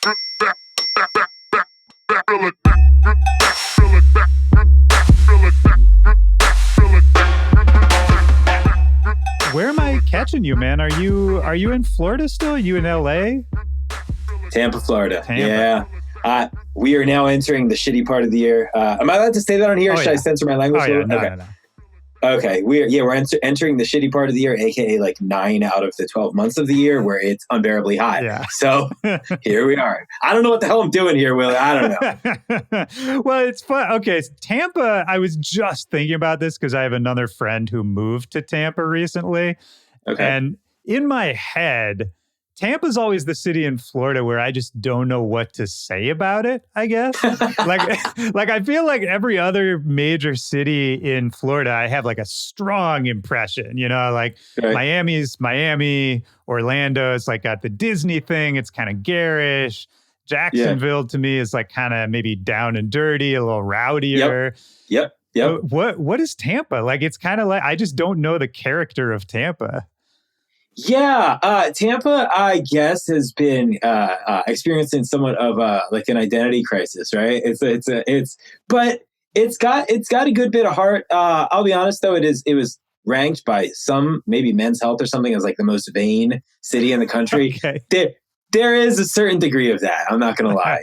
Where am I catching you, man? Are you in Florida still? Are you in LA? Tampa, Florida. Tampa. Yeah. We are now entering the shitty part of the year. Am I allowed to say that on here? Should I censor my language? No. Okay. We're entering the shitty part of the year, aka like 9 out of the 12 months of the year where it's unbearably hot. Yeah. So here we are. I don't know what the hell I'm doing here, Willie. I don't know. Well, it's fun. Okay, Tampa. I was just thinking about this because I have another friend who moved to Tampa recently. Okay. And in my head, Tampa's always the city in Florida where I just don't know what to say about it, I guess. like I feel like every other major city in Florida, I have like a strong impression, like right. Miami's Miami, Orlando is like got the Disney thing. It's kind of garish. Jacksonville to me is like kind of maybe down and dirty, a little rowdier. Yep. What is Tampa? Like, it's kind of like, I just don't know the character of Tampa. Yeah, Tampa, I guess, has been experiencing somewhat of like an identity crisis, right? But it's got a good bit of heart. I'll be honest, though, it was ranked by some, maybe Men's Health or something, as like the most vain city in the country. Okay. There is a certain degree of that. I'm not gonna lie.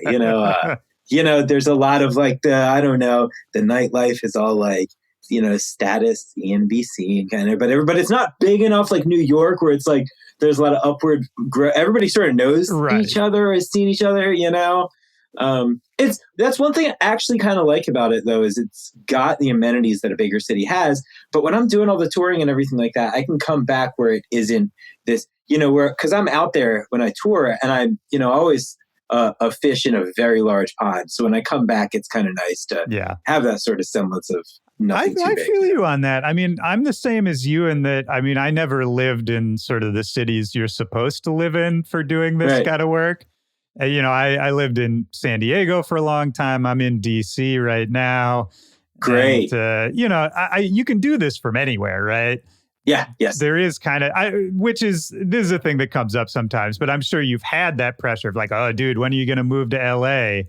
There's a lot of like the nightlife is all like, status, CNBC kind of, but it's not big enough like New York where it's like there's a lot of upward growth. Everybody sort of knows each other, has seen each other, that's one thing I actually kind of like about it though, is it's got the amenities that a bigger city has. But when I'm doing all the touring and everything like that, I can come back where it isn't this, because I'm out there when I tour and I'm, always a fish in a very large pond. So when I come back, it's kind of nice to have that sort of semblance of nothing too big. I feel you on that. I mean, I'm the same as you in that, I never lived in sort of the cities you're supposed to live in for doing this kind of work. I lived in San Diego for a long time. I'm in DC right now. Great. And, you can do this from anywhere, right? Yeah. Yes. There is kind of, this is a thing that comes up sometimes, but I'm sure you've had that pressure of like, oh, dude, when are you going to move to LA?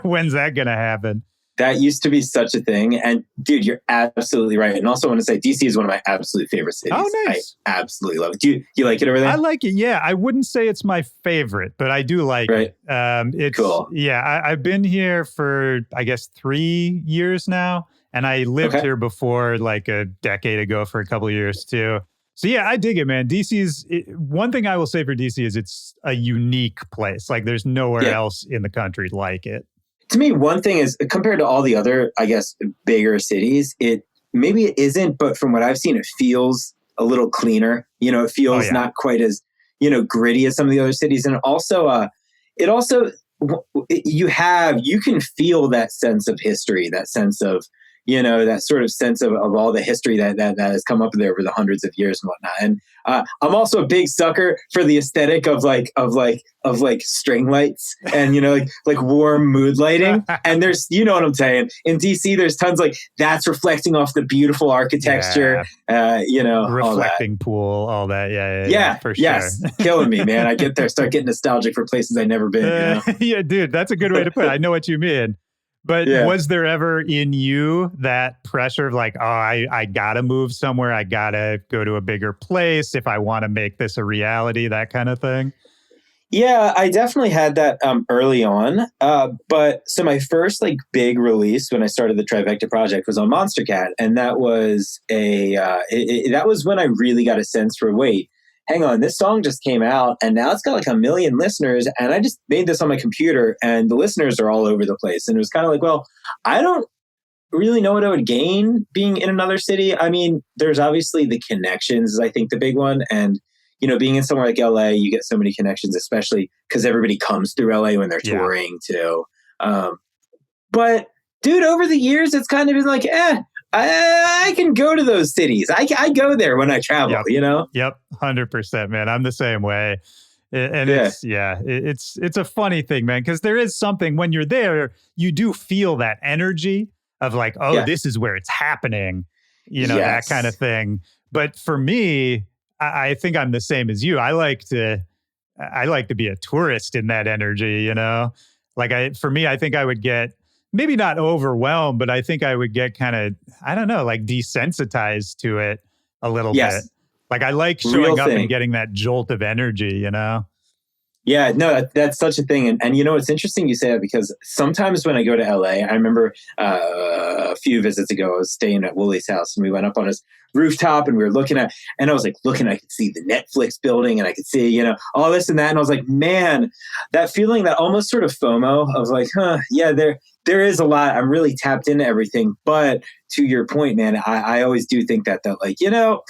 When's that going to happen? That used to be such a thing. And dude, you're absolutely right. And also I want to say DC is one of my absolute favorite cities. Oh, nice. I absolutely love it. Do you like it over there? I like it. Yeah. I wouldn't say it's my favorite, but I do like it. It's cool. Yeah. I've been here for, I guess, 3 years now. And I lived here before like a decade ago for a couple of years too. So yeah, I dig it, man. One thing I will say for DC is it's a unique place. Like there's nowhere else in the country like it. To me, one thing is compared to all the other, I guess, bigger cities, maybe it isn't, but from what I've seen, it feels a little cleaner. It feels not quite as, gritty as some of the other cities. And also, you can feel that sense of history, that sense of, that sort of sense of all the history that has come up there over the hundreds of years and whatnot. And I'm also a big sucker for the aesthetic of string lights and, like warm mood lighting. And there's, what I'm saying? In DC, there's tons that's reflecting off the beautiful architecture, reflecting all that. Pool, all that. Yeah, for sure. Yes. Killing me, man. I get there, start getting nostalgic for places I've never been. Yeah, dude, that's a good way to put it. I know what you mean. But was there ever in you that pressure of like, oh, I got to move somewhere. I got to go to a bigger place if I want to make this a reality, that kind of thing? Yeah, I definitely had that early on. But so my first big release when I started the Trivecta project was on Monster Cat. And that was that was when I really got a sense for, wait, hang on, this song just came out and now it's got 1 million listeners. And I just made this on my computer and the listeners are all over the place. And it was kind of like, well, I don't really know what I would gain being in another city. I mean, there's obviously the connections is I think the big one. And, being in somewhere like LA, you get so many connections, especially because everybody comes through LA when they're touring too. But dude, over the years, it's kind of been like, I can go to those cities. I go there when I travel, Yep. 100%, man. I'm the same way. And it's a funny thing, man, because there is something when you're there, you do feel that energy of like, this is where it's happening, that kind of thing. But for me, I think I'm the same as you. I like to I like to be a tourist in that energy, you know? Like for me, I think I would get maybe not overwhelmed, but I think I would get kind of, I don't know, like desensitized to it a little bit. Yes, Like I like real showing up and thing. getting that jolt of energy, you know? Yeah, no, that's such a thing. And you know, it's interesting you say that because sometimes when I go to LA, I remember a few visits ago, I was staying at Wooly's house and we went up on his rooftop and we were looking at, and I was like, looking, I could see the Netflix building and I could see, you know, all this and that. And I was like, man, that feeling, that almost sort of FOMO of like, yeah, there is a lot. I'm really tapped into everything. But to your point, man, I always do think that like, you know,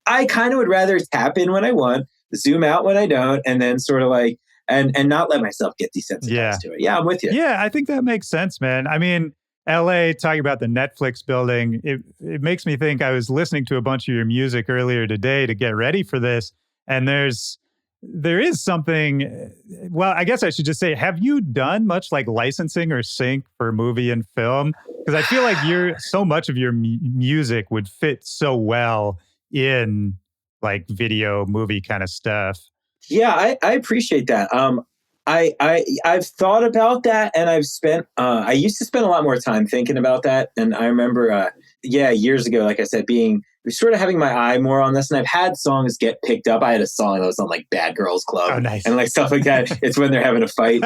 I kind of would rather tap in when I want, zoom out when I don't, and then sort of like, and not let myself get Yeah. desensitized to it. Yeah, I'm with you. Yeah, I think that makes sense, man. I mean, LA, talking about the Netflix building, it makes me think. I was listening to a bunch of your music earlier today to get ready for this, and there is something. Well, I guess I should just say, have you done much like licensing or sync for movie and film? Because I feel like so much of your music would fit so well in like video, movie kind of stuff. Yeah, I appreciate that. I've thought about that, and I've spent. I used to spend a lot more time thinking about that, and I remember, yeah, years ago, like I said, being sort of having my eye more on this, and I've had songs get picked up. I had a song that was on like Bad Girls Club, Oh, nice. and like stuff like that. It's when they're having a fight,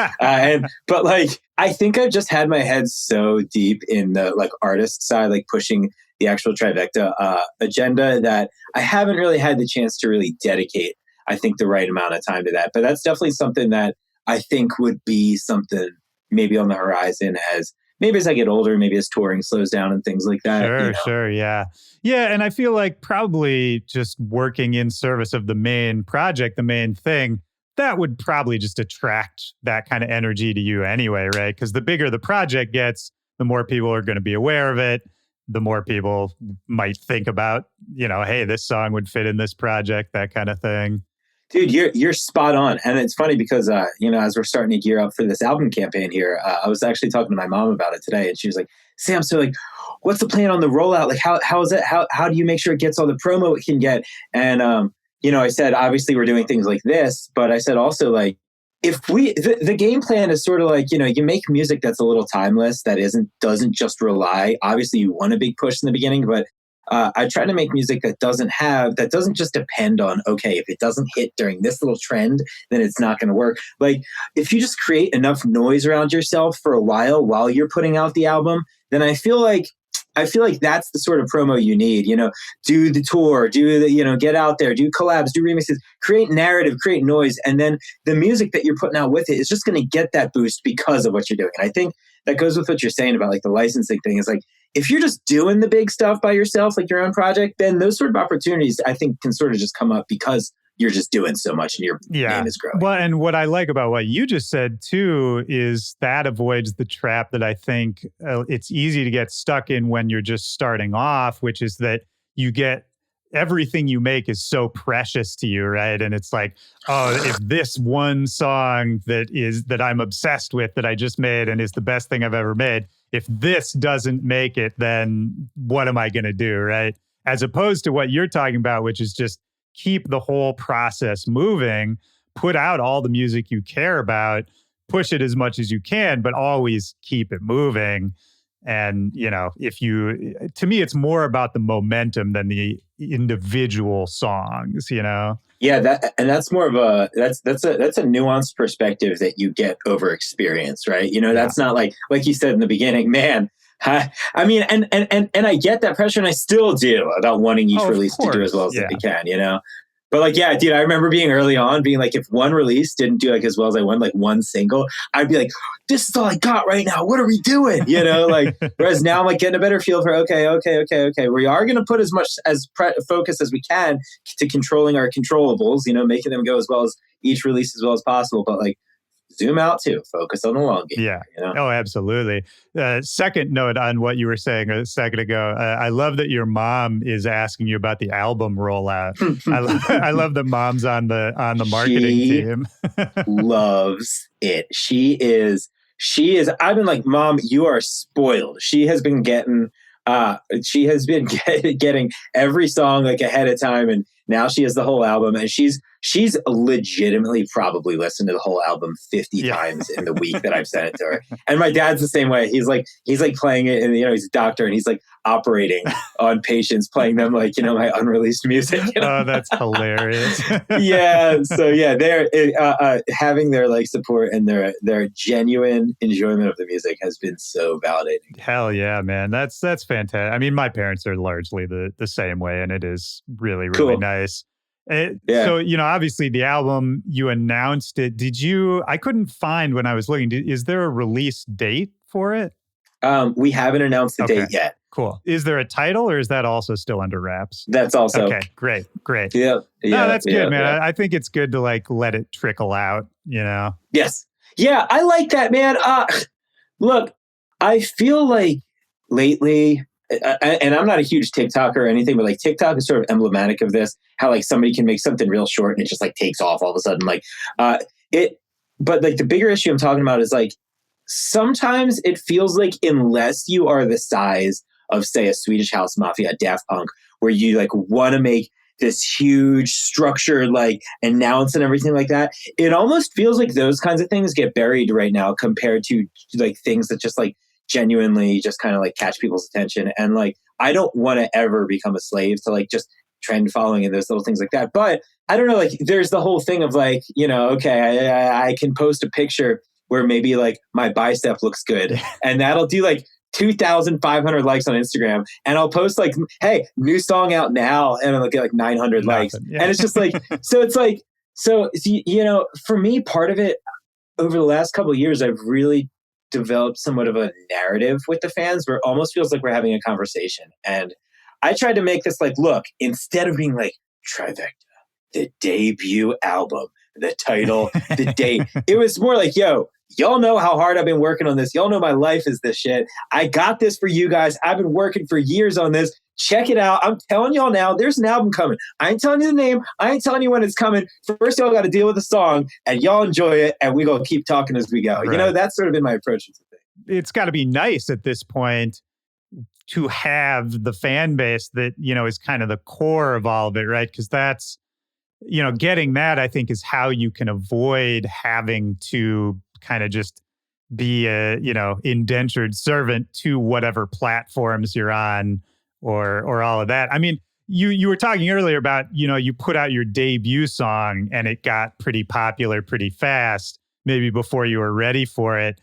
but like I think I've just had my head so deep in the like artist side, like pushing the actual Trivecta agenda, that I haven't really had the chance to really dedicate, I think, the right amount of time to that. But that's definitely something that I think would be something maybe on the horizon, as maybe as I get older, maybe as touring slows down and things like that. Sure, You know? sure, yeah. Yeah, and I feel like probably just working in service of the main project, the main thing, that would probably just attract that kind of energy to you anyway, right? Because the bigger the project gets, the more people are going to be aware of it, the more people might think about, you know, hey, this song would fit in this project, that kind of thing. Dude, you're spot on, and it's funny because you know, as we're starting to gear up for this album campaign here, I was actually talking to my mom about it today, and she was like, "Sam, so like, what's the plan on the rollout? Like, how is it? How do you make sure it gets all the promo it can get?" And you know, I said, obviously we're doing things like this, but I said also like, if the game plan is sort of like, you know, you make music that's a little timeless, that doesn't just rely. Obviously, you want a big push in the beginning, but I try to make music that doesn't just depend on, okay, if it doesn't hit during this little trend, then it's not going to work. Like if you just create enough noise around yourself for a while you're putting out the album, then I feel like that's the sort of promo you need. You know, do the tour, you know, get out there, do collabs, do remixes, create narrative, create noise, and then the music that you're putting out with it is just going to get that boost because of what you're doing. And I think that goes with what you're saying about like the licensing thing. Is like, if you're just doing the big stuff by yourself, like your own project, then those sort of opportunities, I think, can sort of just come up because you're just doing so much and your name is growing. Well, and what I like about what you just said too is that avoids the trap that I think it's easy to get stuck in when you're just starting off, which is that you get everything you make is so precious to you, right? And it's like, oh, if this one song that I'm obsessed with that I just made and is the best thing I've ever made, if this doesn't make it, then what am I going to do, right? As opposed to what you're talking about, which is just keep the whole process moving, put out all the music you care about, push it as much as you can, but always keep it moving. And, you know, to me, it's more about the momentum than the individual songs, you know? Yeah, that's more of that's a nuanced perspective that you get over experience, right? You know, that's not like you said in the beginning, man. I mean, and I get that pressure, and I still do, about wanting each release to do as well as they can, you know. But like, yeah, dude, I remember being early on, being like, if one release didn't do like as well as I wanted, like one single, I'd be like, this is all I got right now. What are we doing? You know, like, whereas now I'm like getting a better feel for, okay. We are going to put as much as focus as we can to controlling our controllables, you know, making them go as well as each release as well as possible. But like, zoom out too, focus on the long game. Yeah. You know? Oh, absolutely. Second note on what you were saying a second ago. I love that your mom is asking you about the album rollout. I love that mom's on the marketing team. Loves it. She is. I've been like, Mom, you are spoiled. She has been getting getting every song like ahead of time, and now she has the whole album, and she's she's legitimately probably listened to the whole album 50 Yeah. times in the week that I've sent it to her. And my dad's the same way. He's like playing it, and he's a doctor, and he's like operating on patients, playing them like my unreleased music. Oh, that's hilarious. Yeah. So yeah, they're having their like support and their genuine enjoyment of the music has been so validating. Hell yeah, man. That's fantastic. I mean, my parents are largely the same way, and it is really, really Cool. nice. Yeah. So, obviously the album, you announced it. I couldn't find when I was looking, is there a release date for it? We haven't announced the date yet. Cool. Is there a title, or is that also still under wraps? That's also. Okay, great. Yeah. No, that's good, man. Yeah. I think it's good to like let it trickle out, Yes. Yeah, I like that, man. Look, I feel like lately, and I'm not a huge TikToker or anything, but like TikTok is sort of emblematic of this, how like somebody can make something real short and it just like takes off all of a sudden. But like the bigger issue I'm talking about is like, sometimes it feels like unless you are the size of, say, a Swedish House Mafia, Daft Punk, where you like want to make this huge structured like announce and everything like that, it almost feels like those kinds of things get buried right now compared to like things that just like genuinely just kind of like catch people's attention. And like, I don't want to ever become a slave to like just trend following and those little things like that. But I don't know, like there's the whole thing of like, okay, I can post a picture where maybe like my bicep looks good and that'll do like 2,500 likes on Instagram, and I'll post like, hey, new song out now, and I'll get like 900 likes. Yeah. And it's just like, for me, part of it over the last couple of years, I've really developed somewhat of a narrative with the fans where it almost feels like we're having a conversation. And I tried to make this like, look, instead of being like Trivecta, the debut album, the title, the date, it was more like, yo, y'all know how hard I've been working on this. Y'all know my life is this shit. I got this for you guys. I've been working for years on this. Check it out. I'm telling y'all now, there's an album coming. I ain't telling you the name. I ain't telling you when it's coming. First, y'all got to deal with the song, and y'all enjoy it, and we gonna keep talking as we go. Right. That's sort of been my approach to the thing. It's got to be nice at this point to have the fan base that, is kind of the core of all of it, right? Because that's, getting that, I think, is how you can avoid having to kind of just be a, indentured servant to whatever platforms you're on or all of that. I mean, you were talking earlier about, you put out your debut song and it got pretty popular pretty fast, maybe before you were ready for it.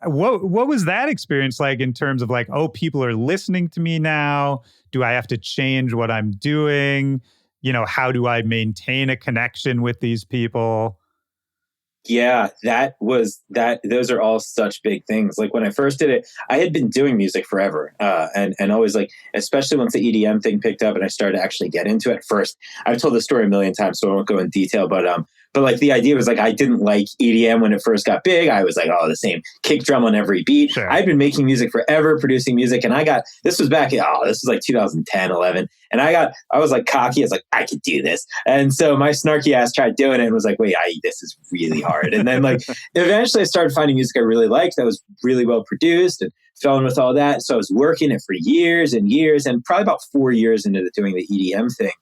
What was that experience like in terms of like, oh, people are listening to me now? Do I have to change what I'm doing? How do I maintain a connection with these people? Yeah, those are all such big things. Like when I first did it, I had been doing music forever. And always like, especially once the EDM thing picked up and I started to actually get into it first. I've told this story a million times, so I won't go in detail, but like the idea was like, I didn't like EDM when it first got big. I was like, oh, the same kick drum on every beat. Sure. I've been making music forever, producing music. And this was back, this was like 2010, 11. And I was like cocky. I was like, I could do this. And so my snarky ass tried doing it and was like, wait, this is really hard. And then like, eventually I started finding music I really liked that was really well produced and fell in with all that. So I was working it for years and years, and probably about 4 years into doing the EDM thing.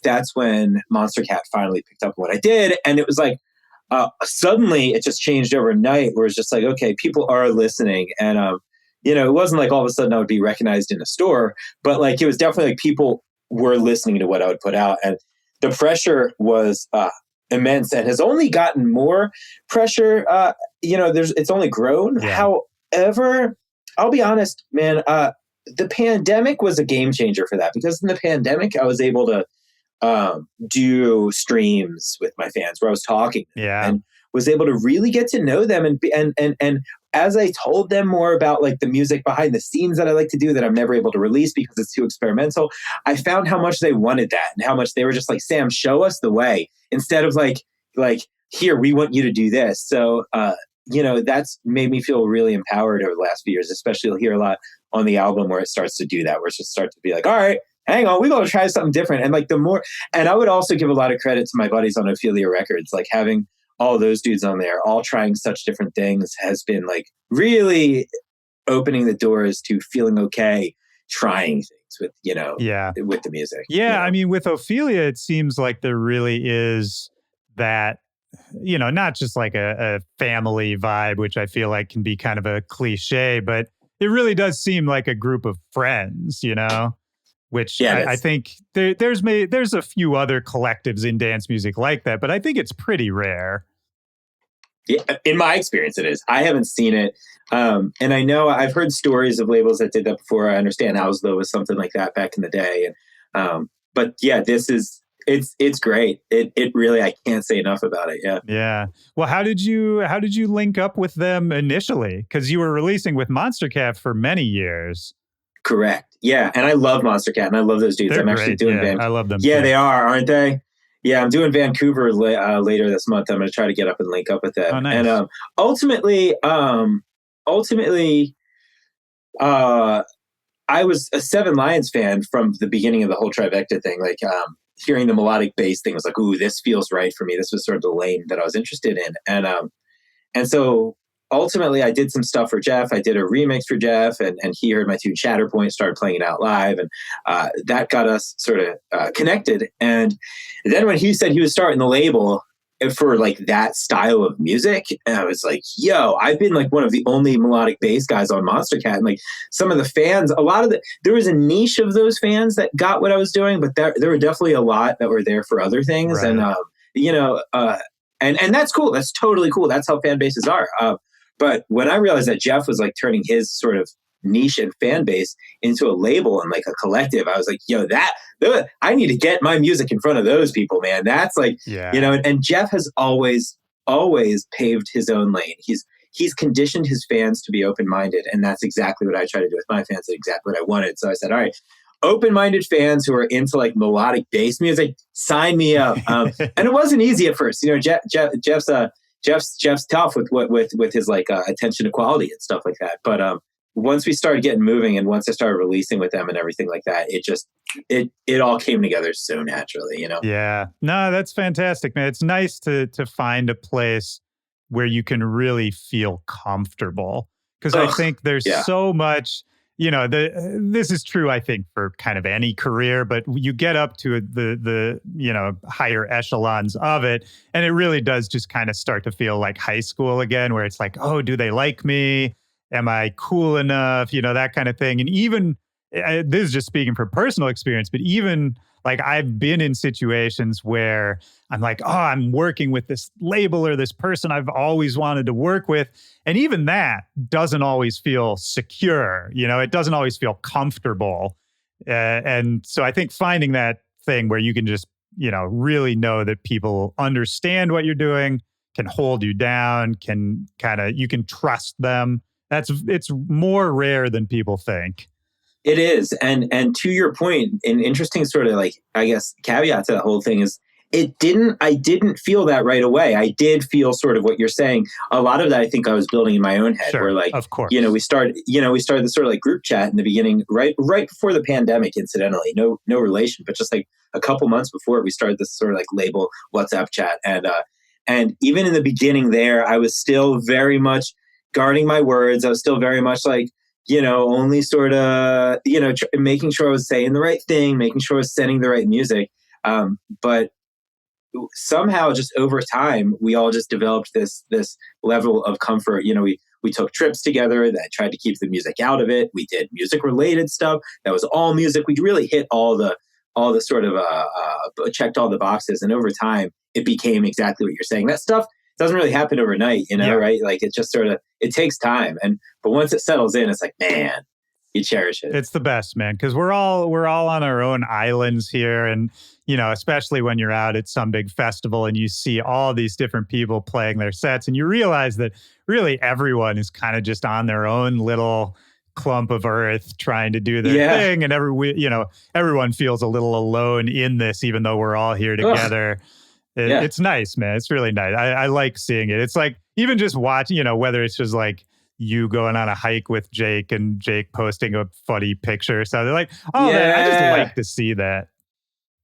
That's when Monster Cat finally picked up what I did. And it was like, suddenly it just changed overnight where it's just like, okay, people are listening. And, it wasn't like all of a sudden I would be recognized in a store, but like, it was definitely like people were listening to what I would put out. And the pressure was immense and has only gotten more pressure. It's only grown. Yeah. However, I'll be honest, man, the pandemic was a game changer for that, because in the pandemic, I was able to do streams with my fans where I was talking and was able to really get to know them. And as I told them more about like the music behind the scenes that I like to do that I'm never able to release because it's too experimental, I found how much they wanted that and how much they were just like, Sam, show us the way, instead of like, here, we want you to do this. So, that's made me feel really empowered over the last few years, especially you'll hear a lot on the album where it starts to do that, where it just starts to be like, all right, hang on, we got to try something different. And like and I would also give a lot of credit to my buddies on Ophelia Records, like having all those dudes on there, all trying such different things has been like really opening the doors to feeling okay, trying things with, with the music. Yeah. I mean, with Ophelia, it seems like there really is that, not just like a family vibe, which I feel like can be kind of a cliche, but it really does seem like a group of friends, which Yeah, I think there's a few other collectives in dance music like that, but I think it's pretty rare. yeah, in my experience, it is. I haven't seen it. And I know I've heard stories of labels that did that before. I understand Auslo was something like that back in the day. But yeah, it's great. It really, I can't say enough about it. Yeah. Yeah. Well, how did you link up with them initially? Because you were releasing with Monster Cat for many years. Correct. Yeah. And I love Monster Cat and I love those dudes. They're I'm actually great. doing Yeah, I love them Yeah, too. they are, aren't they? Yeah, I'm doing Vancouver later this month. I'm going to try to get up and link up with Oh, them. And nice. ultimately, uh, I was a Seven Lions fan from the beginning of the whole Trivecta thing. Like hearing the melodic bass thing was like, ooh, this feels right for me. This was sort of the lane that I was interested in. And so ultimately I did some stuff for Jeff. I did a remix for Jeff and he heard my tune Shatterpoint, started playing it out live. And that got us sort of connected. And then when he said he was starting the label for like that style of music, and I was like, yo, I've been like one of the only melodic bass guys on Monster Cat. And like some of the fans, there was a niche of those fans that got what I was doing, but there were definitely a lot that were there for other things. Right. And, and that's cool. That's totally cool. That's how fan bases are. But when I realized that Jeff was like turning his sort of niche and fan base into a label and like a collective, I was like, yo, I need to get my music in front of those people, man. That's like, Yeah. And Jeff has always paved his own lane. He's conditioned his fans to be open-minded. And that's exactly what I try to do with my fans and exactly what I wanted. So I said, all right, open-minded fans who are into like melodic bass music, sign me up. And it wasn't easy at first. Jeff's tough with his like attention to quality and stuff like that. But once we started getting moving and once I started releasing with them and everything like that, it all came together so naturally, Yeah. No, that's fantastic, man. It's nice to find a place where you can really feel comfortable. Because I think there's so much, this is true, I think, for kind of any career, but you get up to the higher echelons of it, and it really does just kind of start to feel like high school again, where it's like, oh, do they like me? Am I cool enough? That kind of thing. And even this is just speaking from personal experience, but even like I've been in situations where I'm like, oh, I'm working with this label or this person I've always wanted to work with. And even that doesn't always feel secure. It doesn't always feel comfortable. And so I think finding that thing where you can just, really know that people understand what you're doing, can hold you down, you can trust them. It's more rare than people think. It is. And to your point, an interesting sort of like, I guess, caveat to the whole thing is I didn't feel that right away. I did feel sort of what you're saying. A lot of that I think I was building in my own head, sure, where like, of course, we started this sort of like group chat in the beginning, right before the pandemic, incidentally, no relation, but just like a couple months before we started this sort of like label WhatsApp chat. And even in the beginning there, I was still very much guarding my words. I was still very much like, only sort of, making sure I was saying the right thing, making sure I was sending the right music. But somehow just over time, we all just developed this level of comfort. We took trips together that tried to keep the music out of it. We did music related stuff. That was all music. We really hit all the sort of, checked all the boxes. And over time, it became exactly what you're saying. That stuff doesn't really happen overnight, right? Like it just sort of, it takes time. But once it settles in, it's like, man, you cherish it. It's the best, man. Cause we're all on our own islands here. And, especially when you're out at some big festival and you see all these different people playing their sets and you realize that really everyone is kind of just on their own little clump of earth trying to do their thing. And everyone feels a little alone in this, even though we're all here together. It's nice, man. It's really nice. I like seeing it. It's like even just watching, whether it's just like you going on a hike with Jake and Jake posting a funny picture. So they're like, oh, man, I just like to see that.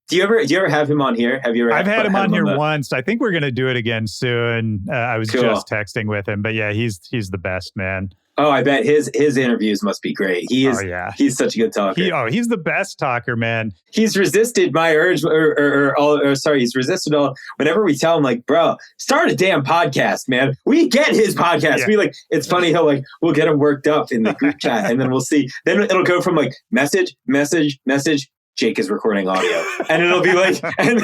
Do you ever have him on here? Have you ever? I've had him on here once. I think we're going to do it again soon. I was just texting with him, but yeah, he's the best, man. Oh, I bet his interviews must be great. He's such a good talker. He's the best talker, man. He's resisted my urge, he's resisted all. Whenever we tell him, like, bro, start a damn podcast, man. We get his podcast. Yeah. We like. It's funny how like we'll get him worked up in the group chat, and then we'll see. Then it'll go from like message. Jake is recording audio, and it'll be like, and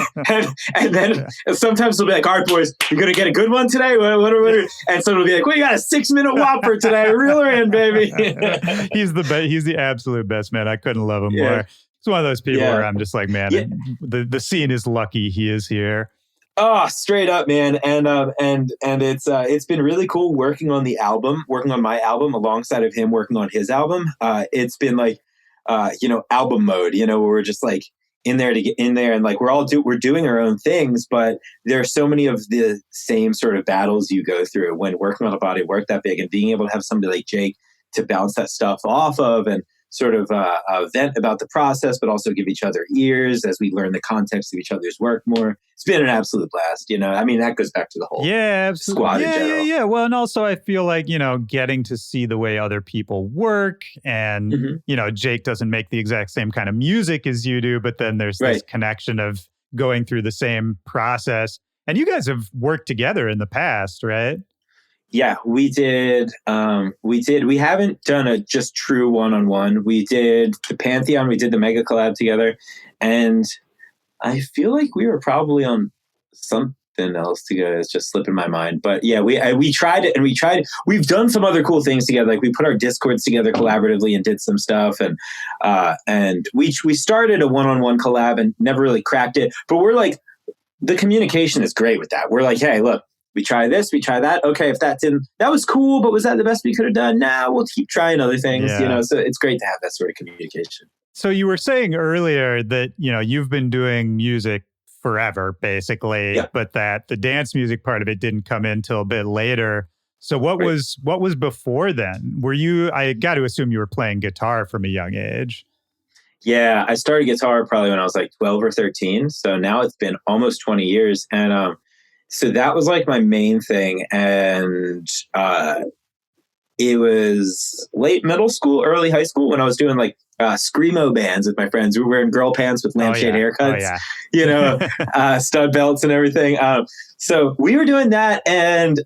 then sometimes we'll be like, all right, boys, you're gonna get a good one today. What? And so it'll be like, well, you got a 6-minute whopper today, reel her in, baby. He's the best. He's the absolute best, man. I couldn't love him more. It's one of those people where I'm just like, man, the scene is lucky he is here. Oh, straight up, man. And it's been really cool working on my album alongside of him working on his album. It's been like, album mode, where we're just like in there to get in there, and like we're doing our own things, but there are so many of the same sort of battles you go through when working on a body of work that big, and being able to have somebody like Jake to bounce that stuff off of and sort of vent about the process, but also give each other ears as we learn the context of each other's work more. It's been an absolute blast. I mean, that goes back to the whole squad in general. Yeah. Well, and also I feel like, getting to see the way other people work, and, Jake doesn't make the exact same kind of music as you do, but then there's this connection of going through the same process. And you guys have worked together in the past, right? Yeah, we did. We haven't done a just true one-on-one. We did the Pantheon. We did the Mega Collab together. And I feel like we were probably on something else together. It's just slipping my mind. But yeah, we tried it, and we've done some other cool things together. Like we put our Discords together collaboratively and did some stuff. And we started a one-on-one collab and never really cracked it. But we're like, the communication is great with that. We're like, hey, look, we try this, we try that. Okay, if that was cool, but was that the best we could have done? Nah, we'll keep trying other things, so it's great to have that sort of communication. So you were saying earlier that, you've been doing music forever, basically, but that the dance music part of it didn't come in till a bit later. So what was before then? I got to assume you were playing guitar from a young age. Yeah, I started guitar probably when I was like 12 or 13. So now it's been almost 20 years. And, so that was like my main thing. And it was late middle school, early high school when I was doing like screamo bands with my friends. We were wearing girl pants with lampshade haircuts, stud belts and everything. So we were doing that, and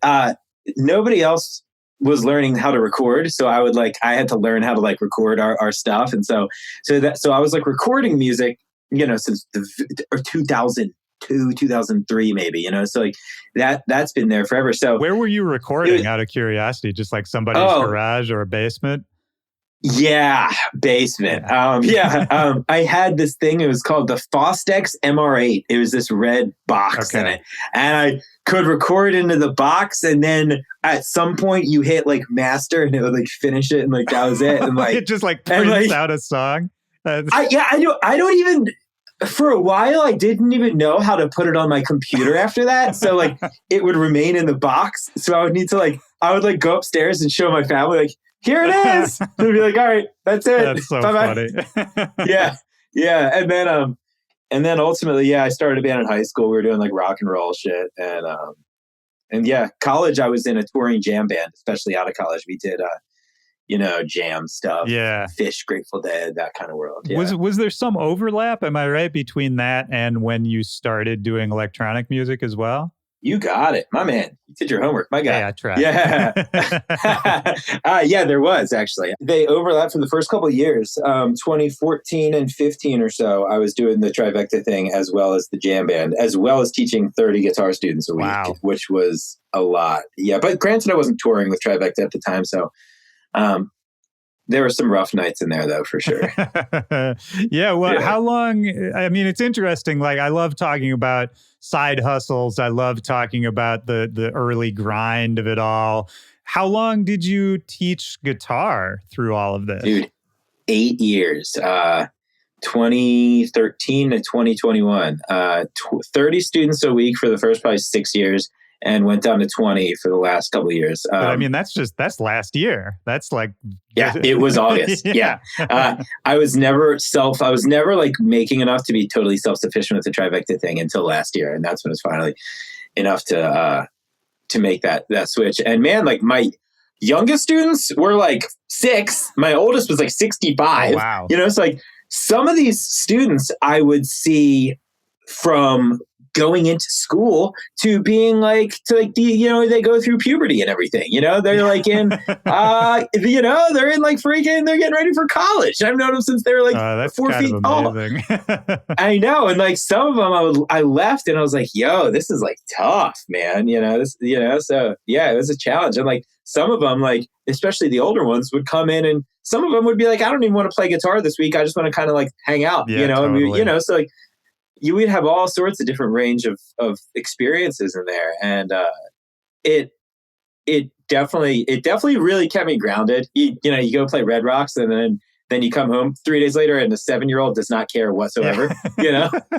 nobody else was learning how to record. So I had to learn how to like record our stuff. And so I was like recording music, since 2002, 2003 maybe, so like that's been there forever. So where were you recording, out of curiosity? Just like somebody's garage or a basement? Yeah, basement. I had this thing, it was called the Fostex MR8. It was this red box in it, and I could record into the box, and then at some point you hit like master and it would like finish it, and like that was it, and like it just like prints out a song. I don't even, for a while, I didn't even know how to put it on my computer after that. So like it would remain in the box. So I would need to I would go upstairs and show my family, like, here it is. They'd be like, all right, that's it. That's so Bye-bye. funny. Yeah. And then ultimately, I started a band in high school. We were doing like rock and roll shit. And college, I was in a touring jam band, especially out of college. We did, jam stuff. Yeah. Fish, Grateful Dead, that kind of world. Yeah. Was there some overlap, am I right, between that and when you started doing electronic music as well? You got it, my man. You did your homework, my guy. Yeah, I tried. Yeah. There was actually. They overlapped for the first couple of years. 2014 and 15 or so, I was doing the Trivecta thing as well as the jam band, as well as teaching 30 guitar students a week, which was a lot. Yeah, but granted, I wasn't touring with Trivecta at the time, so there were some rough nights in there, though, for sure. How long? I mean, it's interesting. Like, I love talking about side hustles. I love talking about the early grind of it all. How long did you teach guitar through all of this? Dude, 8 years. 2013 to 2021. 30 students a week for the first probably 6 years. And went down to 20 for the last couple of years. But I mean, that's last year. That's like... Yeah, it was August. Yeah. I was never like making enough to be totally self-sufficient with the Trivecta thing until last year. And that's when it's finally enough to make that switch. And man, like youngest students were like 6. My oldest was like 65. Oh, wow. So like some of these students I would see from going into school to being like, they go through puberty and everything, they're like in, they're in like freaking, they're getting ready for college. I've known them since they were like that's 4 feet tall. I know. And like some of them I left and I was like, yo, this is like tough, man. So yeah, it was a challenge. And like some of them, like, especially the older ones would come in and some of them would be like, I don't even want to play guitar this week. I just want to kind of like hang out, totally. and so like, you would have all sorts of different range of experiences in there. And it definitely really kept me grounded. You go play Red Rocks and then you come home 3 days later and the 7-year-old does not care whatsoever,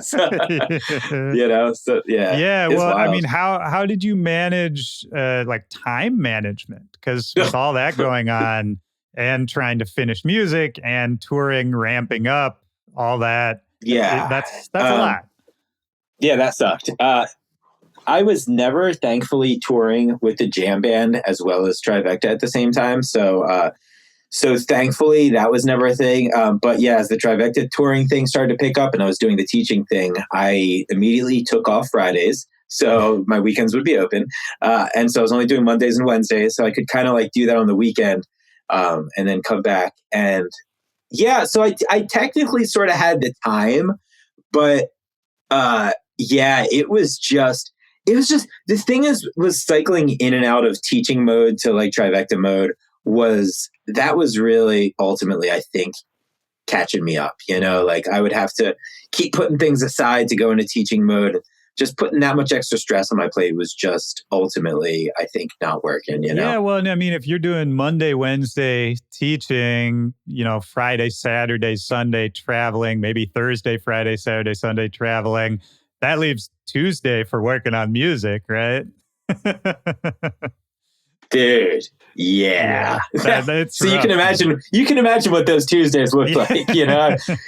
so, so yeah. Yeah. Well, wild. I mean, how did you manage like time management? Because with all that going on and trying to finish music and touring, ramping up, all that, yeah, that's a lot. Yeah, that sucked. I was never, thankfully, touring with the jam band as well as Trivecta at the same time. So thankfully, that was never a thing. But yeah, as the Trivecta touring thing started to pick up and I was doing the teaching thing, I immediately took off Fridays. So my weekends would be open. And so I was only doing Mondays and Wednesdays. So I could kind of like do that on the weekend and then come back. And yeah, so I technically sort of had the time, but yeah, it was just the thing was cycling in and out of teaching mode to like Trivecta mode was really ultimately, I think, catching me up, like I would have to keep putting things aside to go into teaching mode. Just putting that much extra stress on my plate was just ultimately, I think, not working, Yeah, well, I mean, if you're doing Monday, Wednesday teaching, Friday, Saturday, Sunday traveling, maybe Thursday, Friday, Saturday, Sunday traveling, that leaves Tuesday for working on music, right? Dude, yeah. That's so rough. you can imagine what those Tuesdays look like,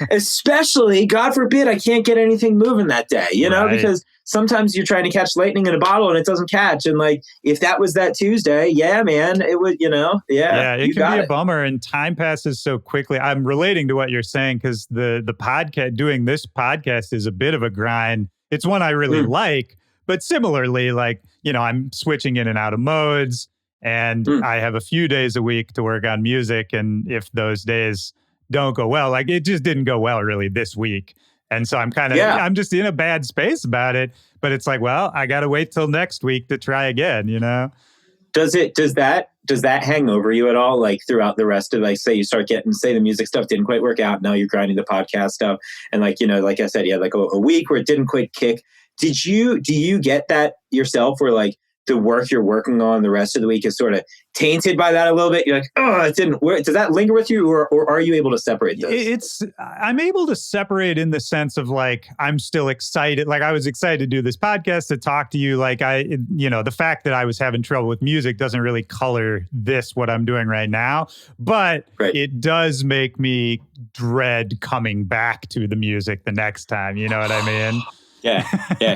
especially, God forbid, I can't get anything moving that day, right. Because sometimes you're trying to catch lightning in a bottle and it doesn't catch. And like, if that was that Tuesday, yeah, man, it would, Yeah, it can be a bummer and time passes so quickly. I'm relating to what you're saying because the podcast, doing this podcast is a bit of a grind. It's one I really like, but similarly, like, I'm switching in and out of modes. And I have a few days a week to work on music. And if those days don't go well, like it just didn't go well really this week. And so I'm I'm just in a bad space about it. But it's like, well, I got to wait till next week to try again, Does that hang over you at all? Like throughout the rest of, like, say you start getting, say the music stuff didn't quite work out. Now you're grinding the podcast stuff. And like, like I said, you had like a week where it didn't quite kick. Do you get that yourself where like, the work you're working on the rest of the week is sort of tainted by that a little bit? You're like, oh, it didn't work. Does that linger with you or are you able to separate those? I'm able to separate in the sense of like, I'm still excited. Like I was excited to do this podcast, to talk to you. Like the fact that I was having trouble with music doesn't really color what I'm doing right now, but It does make me dread coming back to the music the next time. You know what I mean? Yeah.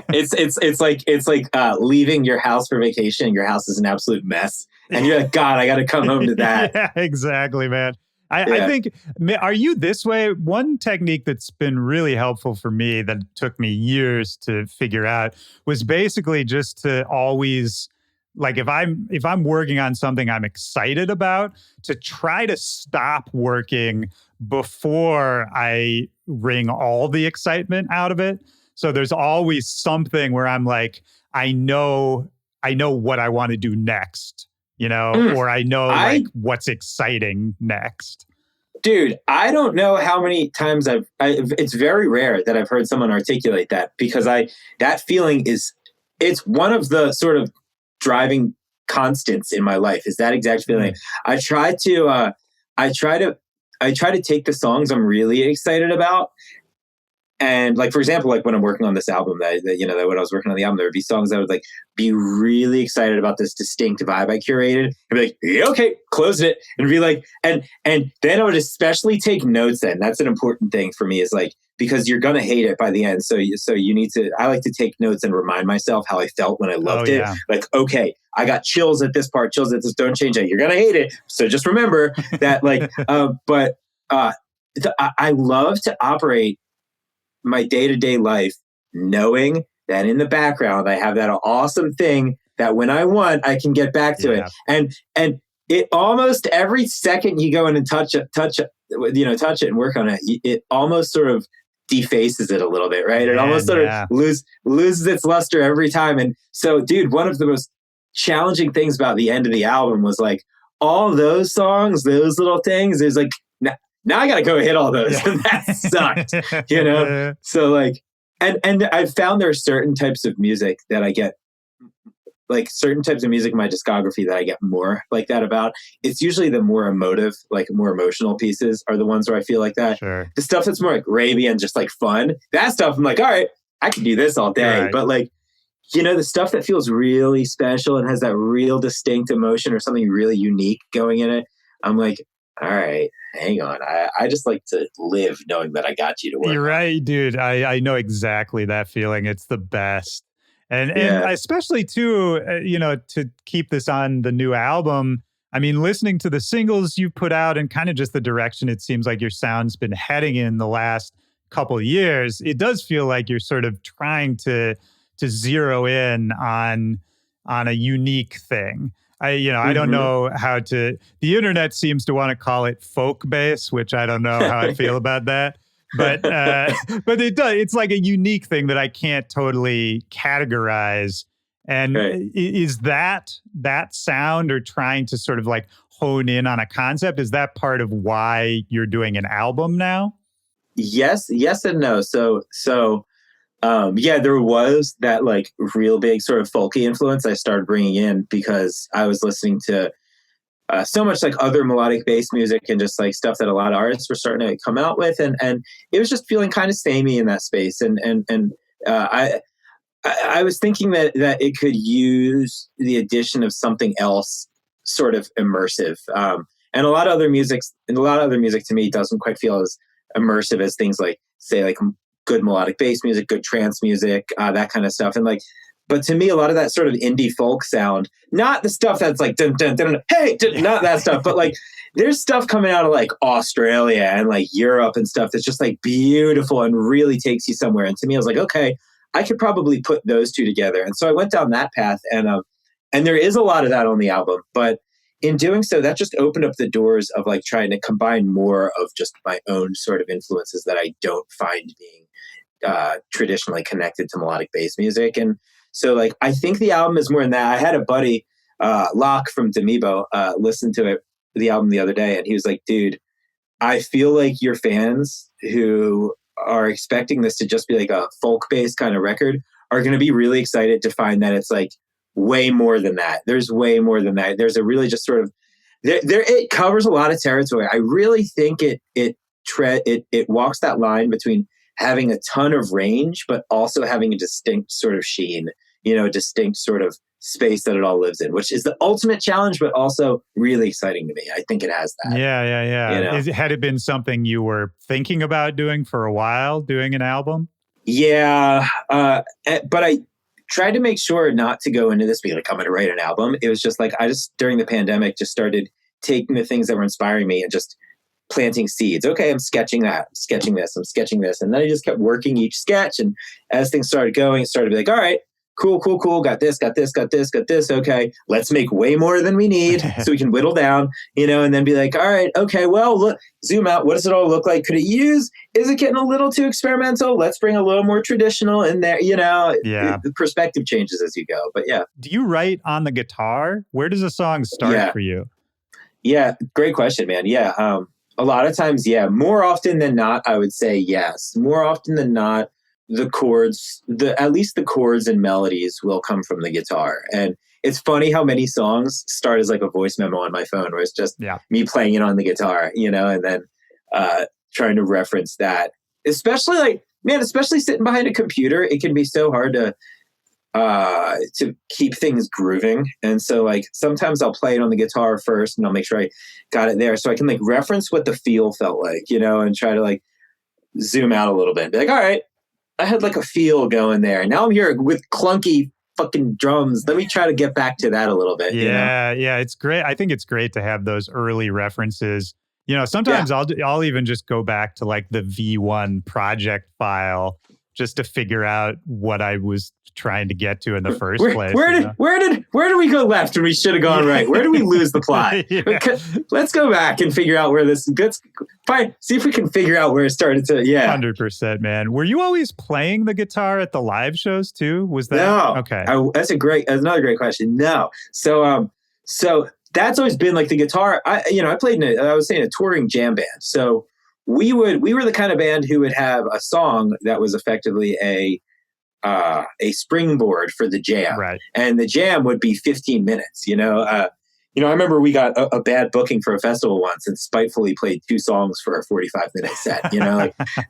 It's like leaving your house for vacation and your house is an absolute mess. And you're like, God, I got to come home to that. Yeah, exactly, man. I think, are you this way? One technique that's been really helpful for me that took me years to figure out was basically just to always, like if I'm working on something I'm excited about, to try to stop working before I wring all the excitement out of it. So there's always something where I'm like, I know what I want to do next, or I know like what's exciting next. Dude, I don't know how many times it's very rare that I've heard someone articulate that, because that feeling it's one of the sort of driving constants in my life, is that exact feeling. I try to take the songs I'm really excited about. And like, for example, like when I'm working on this album, that when I was working on the album, there would be songs that would like be really excited about this distinct vibe I curated, and be like, yeah, okay, close it, and be like, and then I would especially take notes. Then that's an important thing for me, is like because you're going to hate it by the end. So you need to, I like to take notes and remind myself how I felt when I loved it. Like, okay, I got chills at this part, chills at this, don't change it. You're going to hate it. So just remember that, like, I love to operate my day-to-day life knowing that in the background, I have that awesome thing that when I want, I can get back to it. And it almost every second you go in and touch it and work on it, it almost sort of defaces it a little bit, right? It almost sort of loses its luster every time. And so, dude, one of the most challenging things about the end of the album was like all those songs, those little things, is like, now I got to go hit all those. Yeah. And that sucked, you know? So like, and I've found there are certain types of music that I get, like certain types of music in my discography that I get more like that about. It's usually the more emotive, like more emotional pieces are the ones where I feel like that. Sure. The stuff that's more like ravey and just like fun, that stuff I'm like, all right, I can do this all day. Right. But like, you know, the stuff that feels really special and has that real distinct emotion or something really unique going in it, I'm like, all right, hang on. I just like to live knowing that I got you to work. You're right, dude. I know exactly that feeling. It's the best. And especially too, you know, to keep this on the new album, I mean, listening to the singles you put out and kind of just the direction it seems like your sound's been heading in the last couple of years, it does feel like you're sort of trying to zero in on a unique thing. I don't know how to, the internet seems to want to call it folk bass, which I don't know how I feel about that. But it does. It's like a unique thing that I can't totally categorize. And is that sound, or trying to sort of like hone in on a concept, is that part of why you're doing an album now? Yes and no. So there was that like real big sort of folky influence I started bringing in because I was listening to so much like other melodic bass music and just like stuff that a lot of artists were starting to come out with, and it was just feeling kind of samey in that space, and I was thinking that it could use the addition of something else, sort of immersive, and a lot of other music to me doesn't quite feel as immersive as things like, say, like good melodic bass music, good trance music, that kind of stuff, and like. But to me, a lot of that sort of indie folk sound, not the stuff that's like, dun, dun, dun, hey, not that stuff, but like there's stuff coming out of like Australia and like Europe and stuff that's just like beautiful and really takes you somewhere. And to me, I was like, okay, I could probably put those two together. And so I went down that path, and there is a lot of that on the album. But in doing so, that just opened up the doors of like trying to combine more of just my own sort of influences that I don't find being traditionally connected to melodic bass music. And so like, I think the album is more than that. I had a buddy, Locke from Demibo, listen to the album the other day, and he was like, dude, I feel like your fans who are expecting this to just be like a folk-based kind of record are going to be really excited to find that it's like way more than that. There's way more than that. There's a really just sort of, it covers a lot of territory. I really think it walks that line between having a ton of range, but also having a distinct sort of sheen, you know, a distinct sort of space that it all lives in, which is the ultimate challenge, but also really exciting to me. I think it has that. Yeah. You know? Had it been something you were thinking about doing for a while, doing an album? Yeah. But I tried to make sure not to go into this being like, I'm going to write an album. It was just like, during the pandemic, just started taking the things that were inspiring me and just planting seeds. Okay, I'm sketching that, I'm sketching this, I'm sketching this. And then I just kept working each sketch. And as things started going, it started to be like, all right, cool. Got this. Okay, let's make way more than we need so we can whittle down, you know, and then be like, all right, okay, well, look, zoom out. What does it all look like? Is it getting a little too experimental? Let's bring a little more traditional in there, you know. Yeah. The perspective changes as you go, but yeah. Do you write on the guitar? Where does a song start for you? Yeah, great question, man. Yeah. A lot of times, yeah. More often than not, I would say yes. More often than not, at least the chords and melodies will come from the guitar. And it's funny how many songs start as like a voice memo on my phone where it's just me playing it on the guitar, you know, and then trying to reference that. Especially sitting behind a computer, it can be so hard to keep things grooving. And so like sometimes I'll play it on the guitar first and I'll make sure I got it there so I can like reference what the feel felt like, you know, and try to like zoom out a little bit. Be like, all right, I had like a feel going there. Now I'm here with clunky fucking drums. Let me try to get back to that a little bit. Yeah, yeah, it's great. I think it's great to have those early references. Sometimes I'll even just go back to like the V1 project file just to figure out what I was trying to get to in the first place. Where did we go left and we should have gone right? Where did we lose the plot? Let's go back and figure out where this gets. Fine, see if we can figure out where it started to. Yeah, 100%, man. Were you always playing the guitar at the live shows too? Was that no? Okay, that's another great question. No, so that's always been like the guitar. I played I was saying a touring jam band. So we were the kind of band who would have a song that was effectively a springboard for the jam. Right. And the jam would be 15 minutes, I remember we got a bad booking for a festival once and spitefully played 2 songs for a 45-minute set,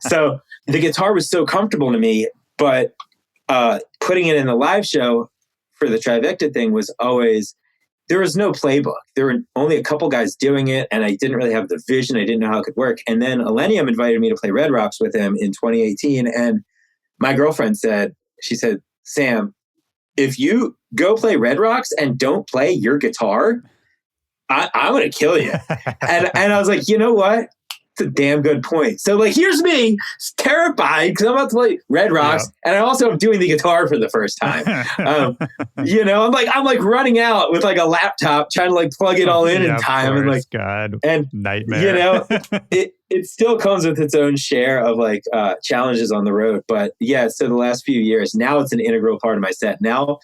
so the guitar was so comfortable to me, but putting it in a live show for the Trivecta thing was always, there was no playbook. There were only a couple guys doing it, and I didn't really have the vision. I didn't know how it could work. And then Illenium invited me to play Red Rocks with him in 2018. And my girlfriend said, Sam, if you go play Red Rocks and don't play your guitar, I'm going to kill you. and I was like, you know what? It's a damn good point. So like, here's me terrified because I'm about to play Red Rocks, and I also am doing the guitar for the first time. I'm like running out with like a laptop trying to like plug it all in time, course, and like God, and nightmare. It still comes with its own share of like challenges on the road. But yeah, so the last few years, now it's an integral part of my set. Now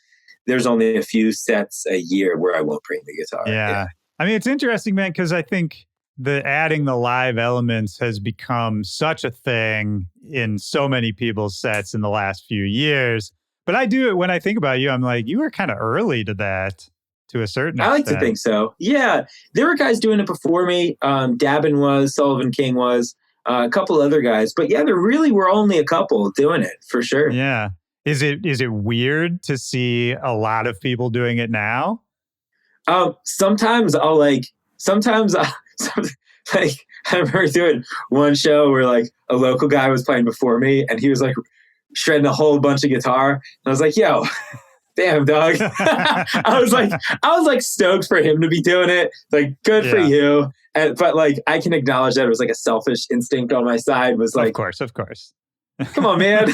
there's only a few sets a year where I won't bring the guitar. Yeah. I mean, it's interesting, man, because I think adding the live elements has become such a thing in so many people's sets in the last few years. But I do it when I think about you. I'm like, you were kind of early to that to a certain extent. I like to think so. Yeah. There were guys doing it before me. Dabin was, Sullivan King was, a couple other guys. But yeah, there really were only a couple doing it for sure. Yeah. Is it weird to see a lot of people doing it now? Sometimes I remember doing one show where like a local guy was playing before me and he was like shredding a whole bunch of guitar. And I was like, yo, damn dog. I was like stoked for him to be doing it. Like, good for you. But like, I can acknowledge that it was like a selfish instinct on my side was like, of course. Come on, man.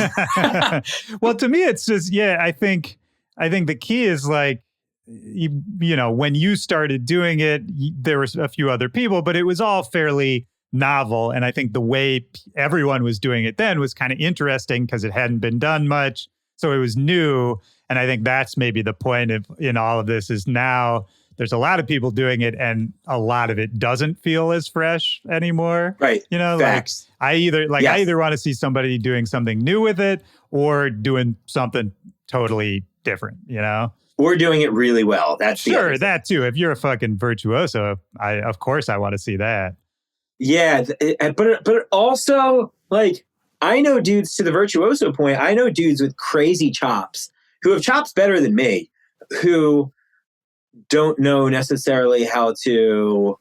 Well, to me, it's just, I think the key is like, when you started doing it, there were a few other people, but it was all fairly novel. And I think the way everyone was doing it then was kind of interesting because it hadn't been done much. So it was new. And I think that's maybe the point in all of this is now there's a lot of people doing it and a lot of it doesn't feel as fresh anymore. Right. Facts. Like I either want to see somebody doing something new with it or doing something totally different, Or doing it really well. That's sure, that too. If you're a fucking virtuoso, of course I want to see that. Yeah, but also like I know dudes, to the virtuoso point, I know dudes with crazy chops who have chops better than me, who don't know necessarily how to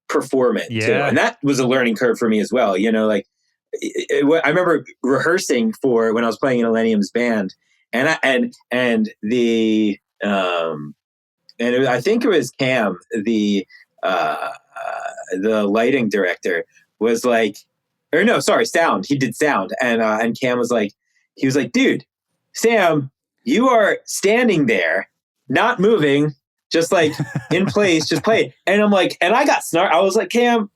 perform it too. And that was a learning curve for me as well. I remember rehearsing for when I was playing in Illenium's band. I think it was Cam, the lighting director, was like, or no, sorry, sound. He did sound, and Cam was like, he was like, dude, Sam, you are standing there, not moving, just like in place, just play. And I'm like, and I got snark. I was like, Cam,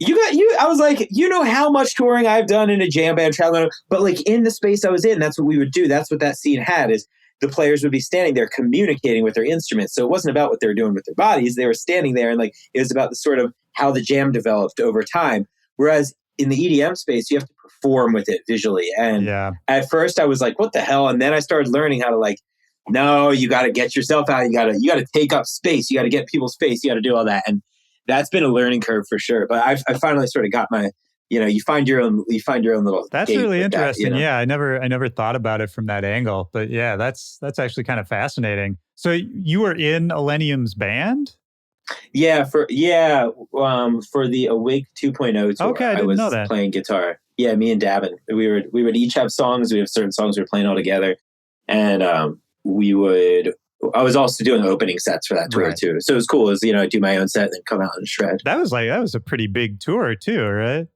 I was like, how much touring I've done in a jam band traveling, but like in the space I was in, that's what we would do. That's what that scene had, is the players would be standing there communicating with their instruments. So it wasn't about what they were doing with their bodies. They were standing there and like, it was about the sort of how the jam developed over time. Whereas in the EDM space, you have to perform with it visually. And at first I was like, what the hell? And then I started learning how to like, no, you got to get yourself out. You got to take up space. You got to get people's space. You got to do all that. And that's been a learning curve for sure. But I finally sort of got my, you find your own little. That's really interesting. Yeah. I never thought about it from that angle, but yeah, that's actually kind of fascinating. So you were in Illenium's band? For the Awake 2.0 tour, Okay, I I didn't know was that. playing guitar. Yeah, me and Davin, we would each have songs. We have certain songs we were playing all together, and we would. I was also doing opening sets for that tour Right. too, so it was cool. It was, I do my own set and then come out and shred. That was a pretty big tour too, right?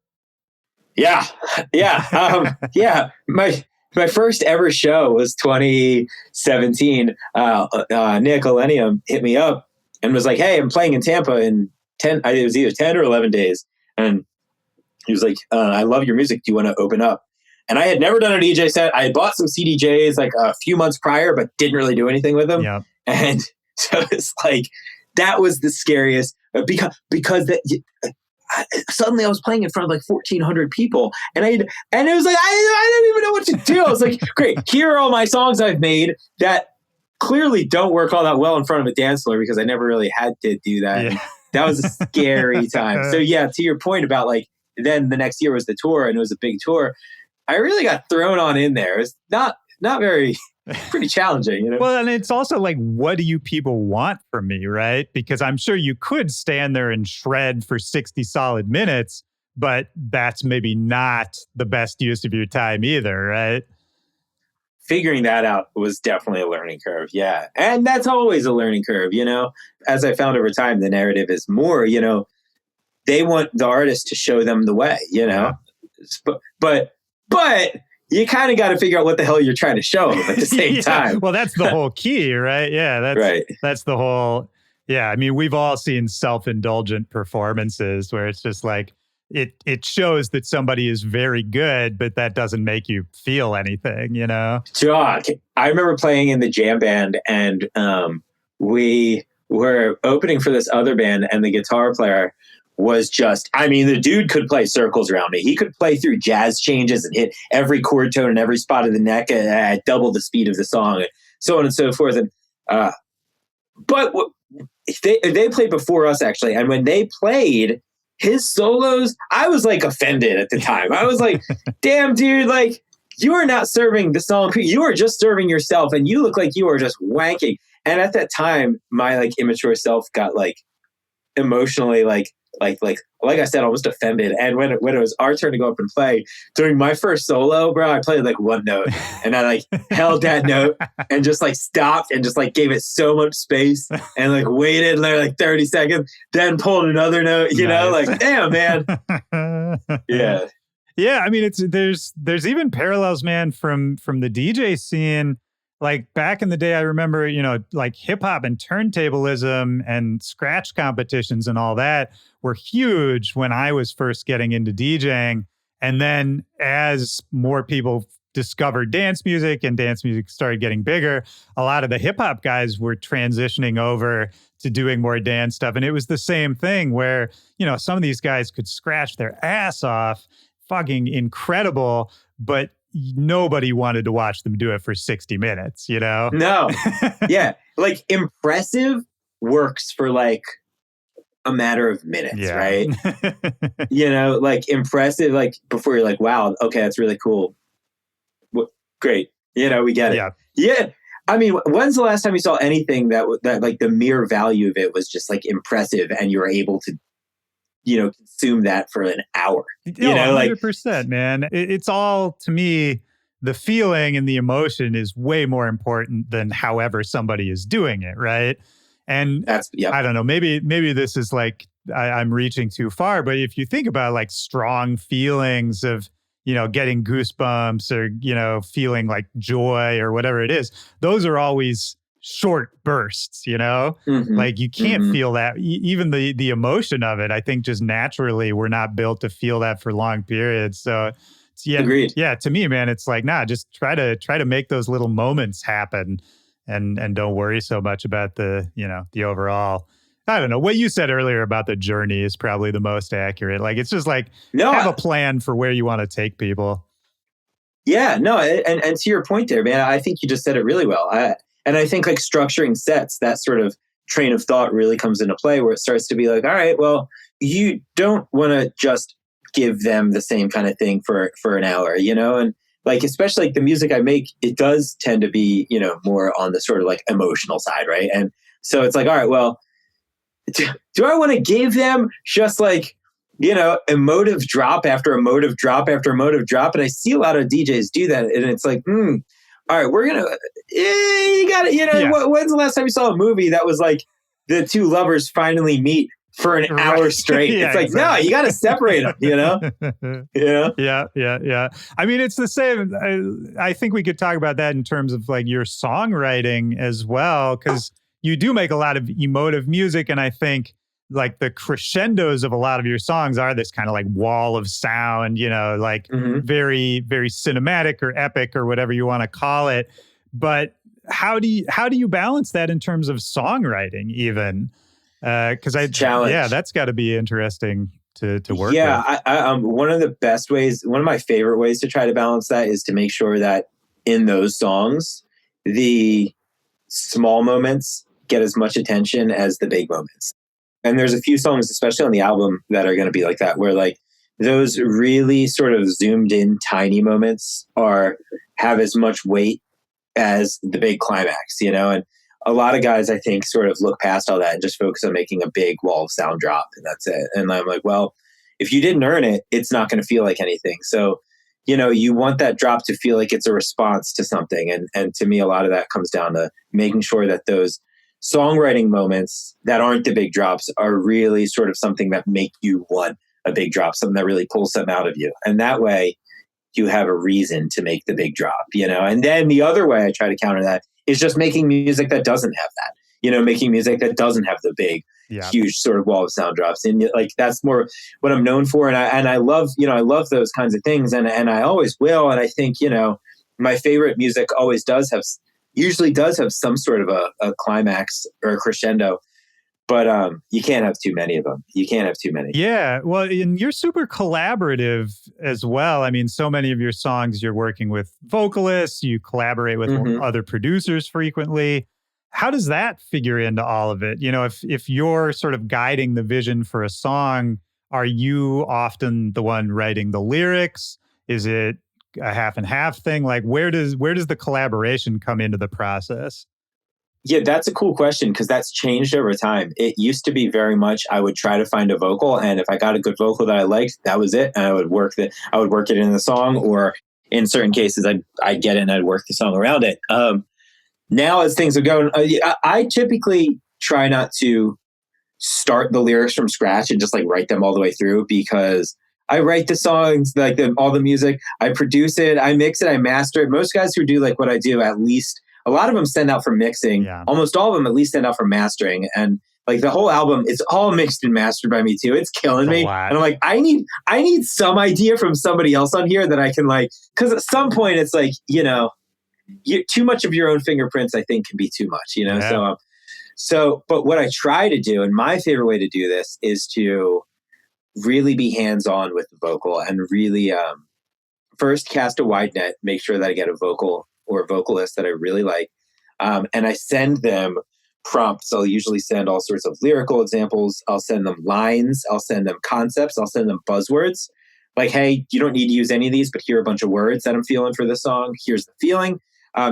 Yeah, yeah, yeah. My first ever show was 2017. Nick Illenium hit me up and was like, "Hey, I'm playing in Tampa in 10. It was either 10 or 11 days." And he was like, "I love your music. Do you want to open up?" And I had never done a DJ set. I had bought some CDJs like a few months prior, but didn't really do anything with them. Yeah. And so it's like that was the scariest because that suddenly I was playing in front of like 1,400 people, and it was like I didn't even know what to do. I was like, great, here are all my songs I've made that clearly don't work all that well in front of a dance floor because I never really had to do that. Yeah. That was a scary time. So yeah, to your point about like then the next year was the tour and it was a big tour. I really got thrown on in there. It's not very pretty challenging, Well, and it's also like, what do you people want from me, right? Because I'm sure you could stand there and shred for 60 solid minutes, but that's maybe not the best use of your time either, right? Figuring that out was definitely a learning curve. Yeah. And that's always a learning curve, As I found over time, the narrative is more, they want the artist to show them the way, Yeah. But you kind of got to figure out what the hell you're trying to show them at the same time. Well, that's the whole key, right? Yeah, that's the whole. Yeah, I mean, we've all seen self-indulgent performances where it's just like it shows that somebody is very good, but that doesn't make you feel anything, Jock, I remember playing in the jam band, and we were opening for this other band, and the guitar player was just, the dude could play circles around me. He could play through jazz changes and hit every chord tone in every spot of the neck at double the speed of the song, and so on and so forth. And but they played before us actually, and when they played his solos, I was like offended at the time. I was like, "Damn, dude! Like you are not serving the song. You are just serving yourself, and you look like you are just wanking." And at that time, my like immature self got like emotionally like I said, almost offended. And when it was our turn to go up and play during my first solo, bro, I played like one note and I like held that note and just like stopped and just like gave it so much space and like waited like 30 seconds, then pulled another note, know, like, damn, man. Yeah. Yeah. I mean, there's even parallels, man, from the DJ scene. Like back in the day, I remember, like hip hop and turntablism and scratch competitions and all that were huge when I was first getting into DJing. And then as more people discovered dance music and dance music started getting bigger, a lot of the hip hop guys were transitioning over to doing more dance stuff. And it was the same thing where, some of these guys could scratch their ass off, fucking incredible, but nobody wanted to watch them do it for 60 minutes, No. Yeah. Like impressive works for like a matter of minutes, right? Like impressive, like before you're like, wow, okay, that's really cool. Great. We get it. Yeah. Yeah. I mean, when's the last time you saw anything that like the mere value of it was just like impressive and you were able to consume that for an hour. 100%, man. It's all, to me, the feeling and the emotion is way more important than however somebody is doing it, right? And I don't know, maybe this is like, I'm reaching too far, but if you think about like strong feelings of, getting goosebumps or, feeling like joy or whatever it is, those are always short bursts, Mm-hmm. Like you can't feel that, even the emotion of it. I think just naturally we're not built to feel that for long periods. So Agreed. Yeah, to me, man, it's like, just try to make those little moments happen and don't worry so much about the overall. I don't know. What you said earlier about the journey is probably the most accurate. Like, it's just like, have a plan for where you want to take people. Yeah, no. And to your point there, man, I think you just said it really well. And I think like structuring sets, that sort of train of thought really comes into play where it starts to be like, all right, well, you don't want to just give them the same kind of thing for an hour, and like, especially like the music I make, it does tend to be, more on the sort of like emotional side. Right. And so it's like, all right, well, do I want to give them just like, emotive drop after emotive drop after emotive drop? And I see a lot of DJs do that. And it's like, all right, we're going to, you got to, when's the last time you saw a movie that was like the two lovers finally meet for an hour straight? Yeah, it's like, exactly. No, you got to separate them, Yeah. I mean, it's the same. I think we could talk about that in terms of like your songwriting as well, because you do make a lot of emotive music. And I think like the crescendos of a lot of your songs are this kind of like wall of sound, like very, very cinematic or epic or whatever you want to call it. But how do you balance that in terms of songwriting even? Because that's got to be interesting to work with. Yeah, one of my favorite ways to try to balance that is to make sure that in those songs, the small moments get as much attention as the big moments. And there's a few songs, especially on the album, that are going to be like that, where like those really sort of zoomed in tiny moments have as much weight as the big climax, and a lot of guys, I think, sort of look past all that and just focus on making a big wall of sound drop, and that's it. And I'm like, well, if you didn't earn it, it's not going to feel like anything. So, you want that drop to feel like it's a response to something. And to me, a lot of that comes down to making sure that those songwriting moments that aren't the big drops are really sort of something that make you want a big drop, something that really pulls them out of you. And that way you have a reason to make the big drop, And then the other way I try to counter that is just making music that doesn't have that, making music that doesn't have the big, huge sort of wall of sound drops. And like, that's more what I'm known for. And I love, I love those kinds of things. And I always will. And I think, my favorite music usually does have some sort of a climax or a crescendo, but you can't have too many of them. You can't have too many. Yeah. Well, and you're super collaborative as well. I mean, so many of your songs, you're working with vocalists, you collaborate with other producers frequently. How does that figure into all of it? If you're sort of guiding the vision for a song, are you often the one writing the lyrics? Is it a half and half thing? Like where does the collaboration come into the process? Yeah, that's a cool question because that's changed over time. It used to be very much I would try to find a vocal, and if I got a good vocal that I liked, that was it, and I would work it in the song, or in certain cases I'd get it and I'd work the song around it. Now as things are going, I typically try not to start the lyrics from scratch and just like write them all the way through, because I write the songs, like all the music, I produce it, I mix it, I master it. Most guys who do like what I do, at least a lot of them send out for mixing. Yeah. Almost all of them at least send out for mastering. And like the whole album, it's all mixed and mastered by me too. It's killing me. And I'm like, I need some idea from somebody else on here that I can like, because at some point it's like, too much of your own fingerprints, I think, can be too much, Yeah. So, but what I try to do, and my favorite way to do this is to really be hands-on with the vocal and really first cast a wide net, make sure that I get a vocal or a vocalist that I really like. And I send them prompts. I'll usually send all sorts of lyrical examples. I'll send them lines. I'll send them concepts. I'll send them buzzwords. Like, hey, you don't need to use any of these, but here are a bunch of words that I'm feeling for the song. Here's the feeling.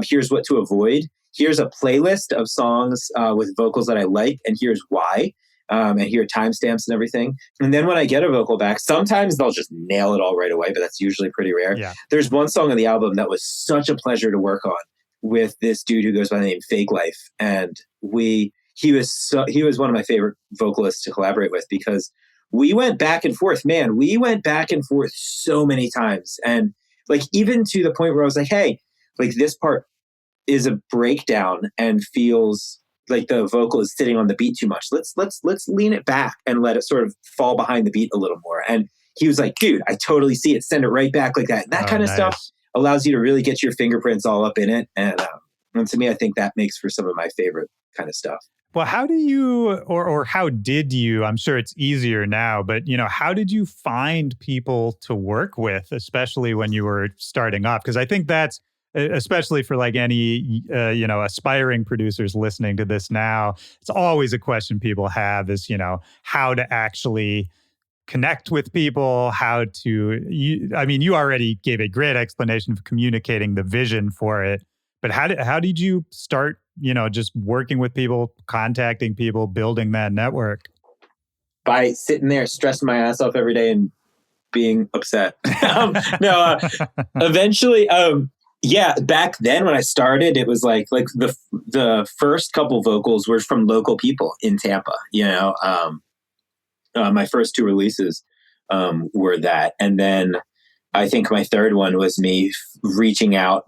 Here's what to avoid. Here's a playlist of songs with vocals that I like, and here's why. And here are timestamps and everything. And then when I get a vocal back, sometimes they'll just nail it all right away, but that's usually pretty rare. Yeah. There's one song on the album that was such a pleasure to work on with this dude who goes by the name Fake Life. And he was one of my favorite vocalists to collaborate with, because we went back and forth, man. We went back and forth so many times. And like, even to the point where I was like, hey, like this part is a breakdown and feels like the vocal is sitting on the beat too much. Let's lean it back and let it sort of fall behind the beat a little more. And he was like, dude, I totally see it. Send it right back like that. And that kind of stuff allows you to really get your fingerprints all up in it. And to me, I think that makes for some of my favorite kind of stuff. Well, how do you, or how did you, I'm sure it's easier now, but how did you find people to work with, especially when you were starting off? Because I think that's, especially for like any, aspiring producers listening to this now, it's always a question people have is, how to actually connect with people, you already gave a great explanation of communicating the vision for it, but how did you start just working with people, contacting people, building that network? By sitting there stressing my ass off every day and being upset. No, eventually, yeah, back then when I started, it was like the first couple vocals were from local people in Tampa. My first two releases were that, and then I think my third one was me reaching out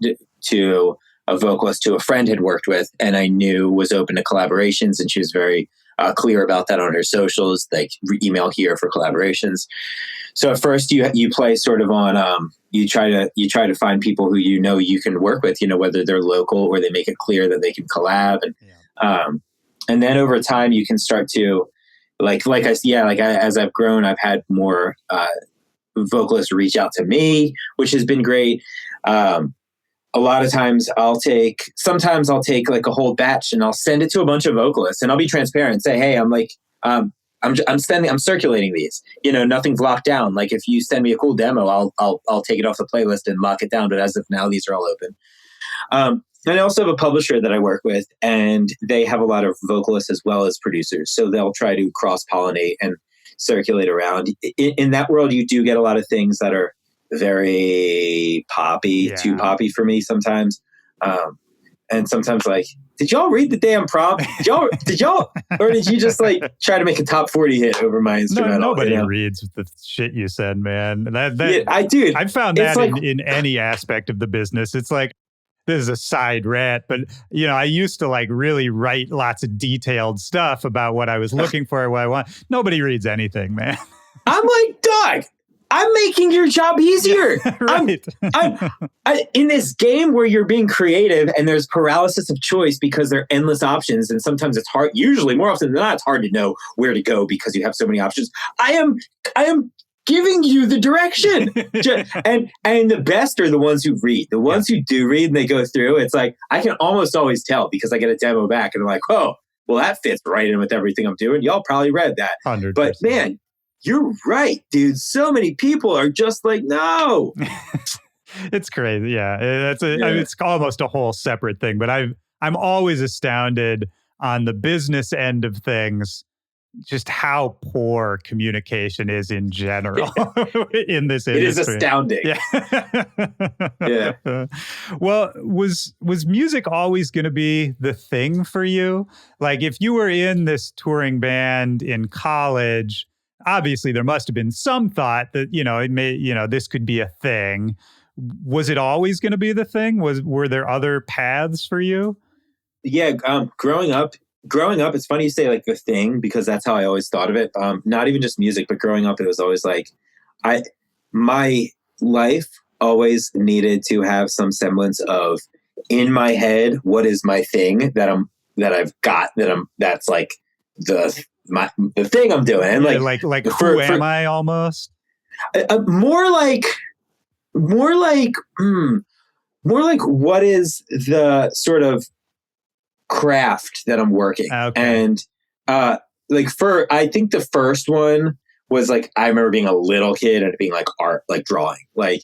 to a vocalist who a friend had worked with, and I knew was open to collaborations, and she was very clear about that on her socials, like email here for collaborations. So at first you play sort of on you try to find people who you can work with, whether they're local or they make it clear that they can collab, and then over time you can start to as I've grown, I've had more vocalists reach out to me, which has been great. A lot of times sometimes I'll take like a whole batch and I'll send it to a bunch of vocalists, and I'll be transparent and say, hey, I'm circulating these, nothing's locked down. Like if you send me a cool demo, I'll take it off the playlist and lock it down. But as of now, these are all open. And I also have a publisher that I work with, and they have a lot of vocalists as well as producers. So they'll try to cross-pollinate and circulate around. In that world, you do get a lot of things that are very poppy, too poppy for me sometimes. And sometimes like, did y'all read the damn prompt? Did y'all, or did you just like try to make a top 40 hit over my instrumental? No, nobody reads the shit you said, man. I found that in any aspect of the business. It's like, this is a side rant, but I used to like really write lots of detailed stuff about what I was looking for, what I want. Nobody reads anything, man. I'm like, Doug, I'm making your job easier. Right. I'm in this game where you're being creative and there's paralysis of choice because there are endless options. And sometimes it's hard, usually more often than not, it's hard to know where to go because you have so many options. I am giving you the direction. and the best are the ones who read. The ones who do read and they go through, it's like, I can almost always tell because I get a demo back and I'm like, oh, well, that fits right in with everything I'm doing. Y'all probably read that. 100%. But man, you're right, dude. So many people are just like, no. It's crazy. Yeah. I mean, it's almost a whole separate thing, but I'm always astounded on the business end of things, just how poor communication is in general in this industry. It is astounding. Yeah. Yeah. Well, was music always going to be the thing for you? Like if you were in this touring band in college, obviously there must have been some thought that, it may, this could be a thing. Was it always going to be the thing? Were there other paths for you? Yeah. Growing up, it's funny you say like the thing, because that's how I always thought of it. Not even just music, but growing up, it was always like, my life always needed to have some semblance of in my head, what is my thing that's like the thing I'm doing. And like who am I almost? More like what is the sort of craft that I'm working. Okay. And I think the first one was like, I remember being a little kid and it being like art, like drawing, but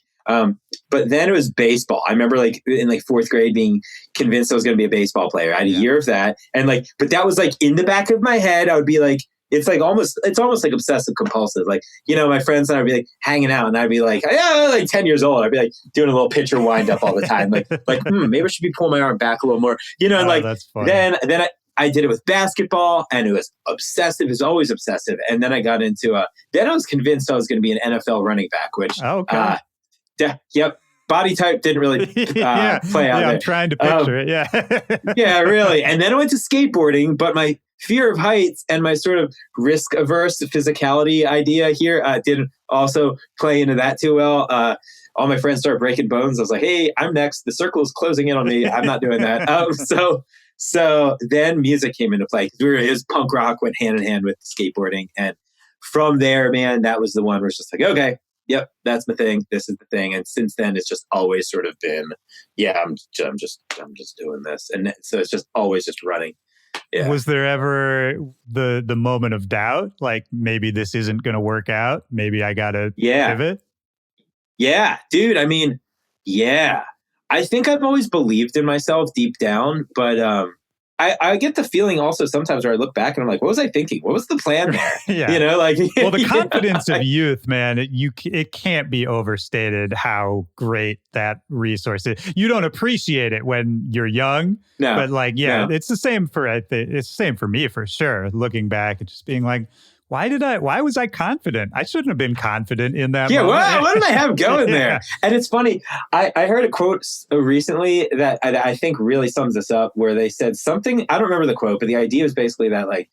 then it was baseball. I remember like in like fourth grade being convinced I was going to be a baseball player. I had a year of that. And but that was like in the back of my head, I would be like, it's almost like obsessive compulsive. Like, my friends and I would be like hanging out and I'd be like, like 10 years old. I'd be like doing a little pitcher wind up all the time. Maybe I should be pulling my arm back a little more, that's funny. Then I did it with basketball and it was obsessive. It was always obsessive. And then I got into then I was convinced I was going to be an NFL running back, which, yep. Body type didn't really play out there. I'm trying to picture it. Yeah. Yeah, really. And then I went to skateboarding, but my fear of heights and my sort of risk averse physicality idea here didn't also play into that too well. All my friends started breaking bones. I was like, hey, I'm next. The circle is closing in on me. I'm not doing that. So then music came into play. His punk rock went hand in hand with skateboarding. And from there, man, that was the one where it's just like, okay, yep, that's my thing. This is the thing. And since then, it's just always sort of been, I'm just doing this. And so it's just always just running. Yeah. Was there ever the moment of doubt? Like maybe this isn't going to work out. Maybe I got to pivot. Yeah, dude. I mean, yeah, I think I've always believed in myself deep down, but I get the feeling also sometimes where I look back and I'm like, what was I thinking? What was the plan there? Yeah. You know, like, well, the confidence of youth, man, it can't be overstated how great that resource is. You don't appreciate it when you're young, but like, yeah, it's the same it's the same for me for sure. Looking back and just being like, why was I confident? I shouldn't have been confident in that moment. Well, what did I have going there? And it's funny. I heard a quote recently that I think really sums this up, where they said something, I don't remember the quote, but the idea was basically that, like,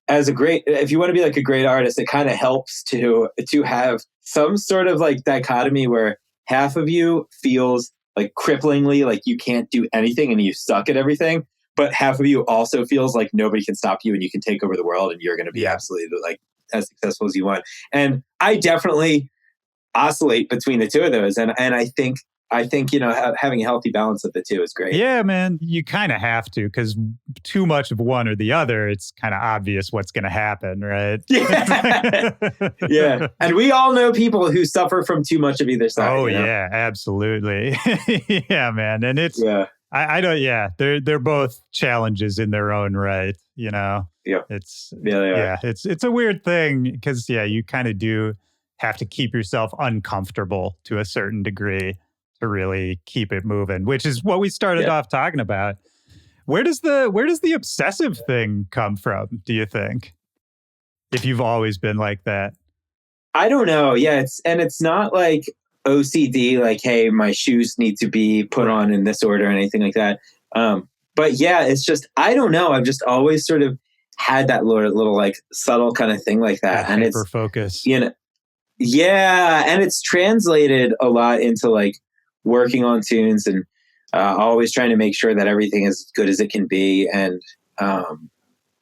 if you want to be like a great artist, it kind of helps to have some sort of like dichotomy where half of you feels like cripplingly like you can't do anything and you suck at everything. But half of you also feels like nobody can stop you and you can take over the world and you're going to be absolutely like as successful as you want. And I definitely oscillate between the two of those. And I think, you know, having a healthy balance of the two is great. Yeah, man, you kind of have to, because too much of one or the other, it's kind of obvious what's going to happen, right? Yeah. Yeah. And we all know people who suffer from too much of either side. Oh, you know? yeah, absolutely. Yeah, man. And it's, yeah. I don't, yeah, they're both challenges in their own right, you know? Yeah. It's, yeah, it's a weird thing because, yeah, you kind of do have to keep yourself uncomfortable to a certain degree to really keep it moving, which is what we started off talking about. Where does the obsessive thing come from, do you think? If you've always been like that? I don't know. Yeah, it's not like OCD, like, hey, my shoes need to be put on in this order or anything like that. But yeah, it's just, I don't know. I've just always sort of had that little like subtle kind of thing like that. And hyper focus. You know, yeah. And it's translated a lot into like working on tunes and always trying to make sure that everything is as good as it can be. And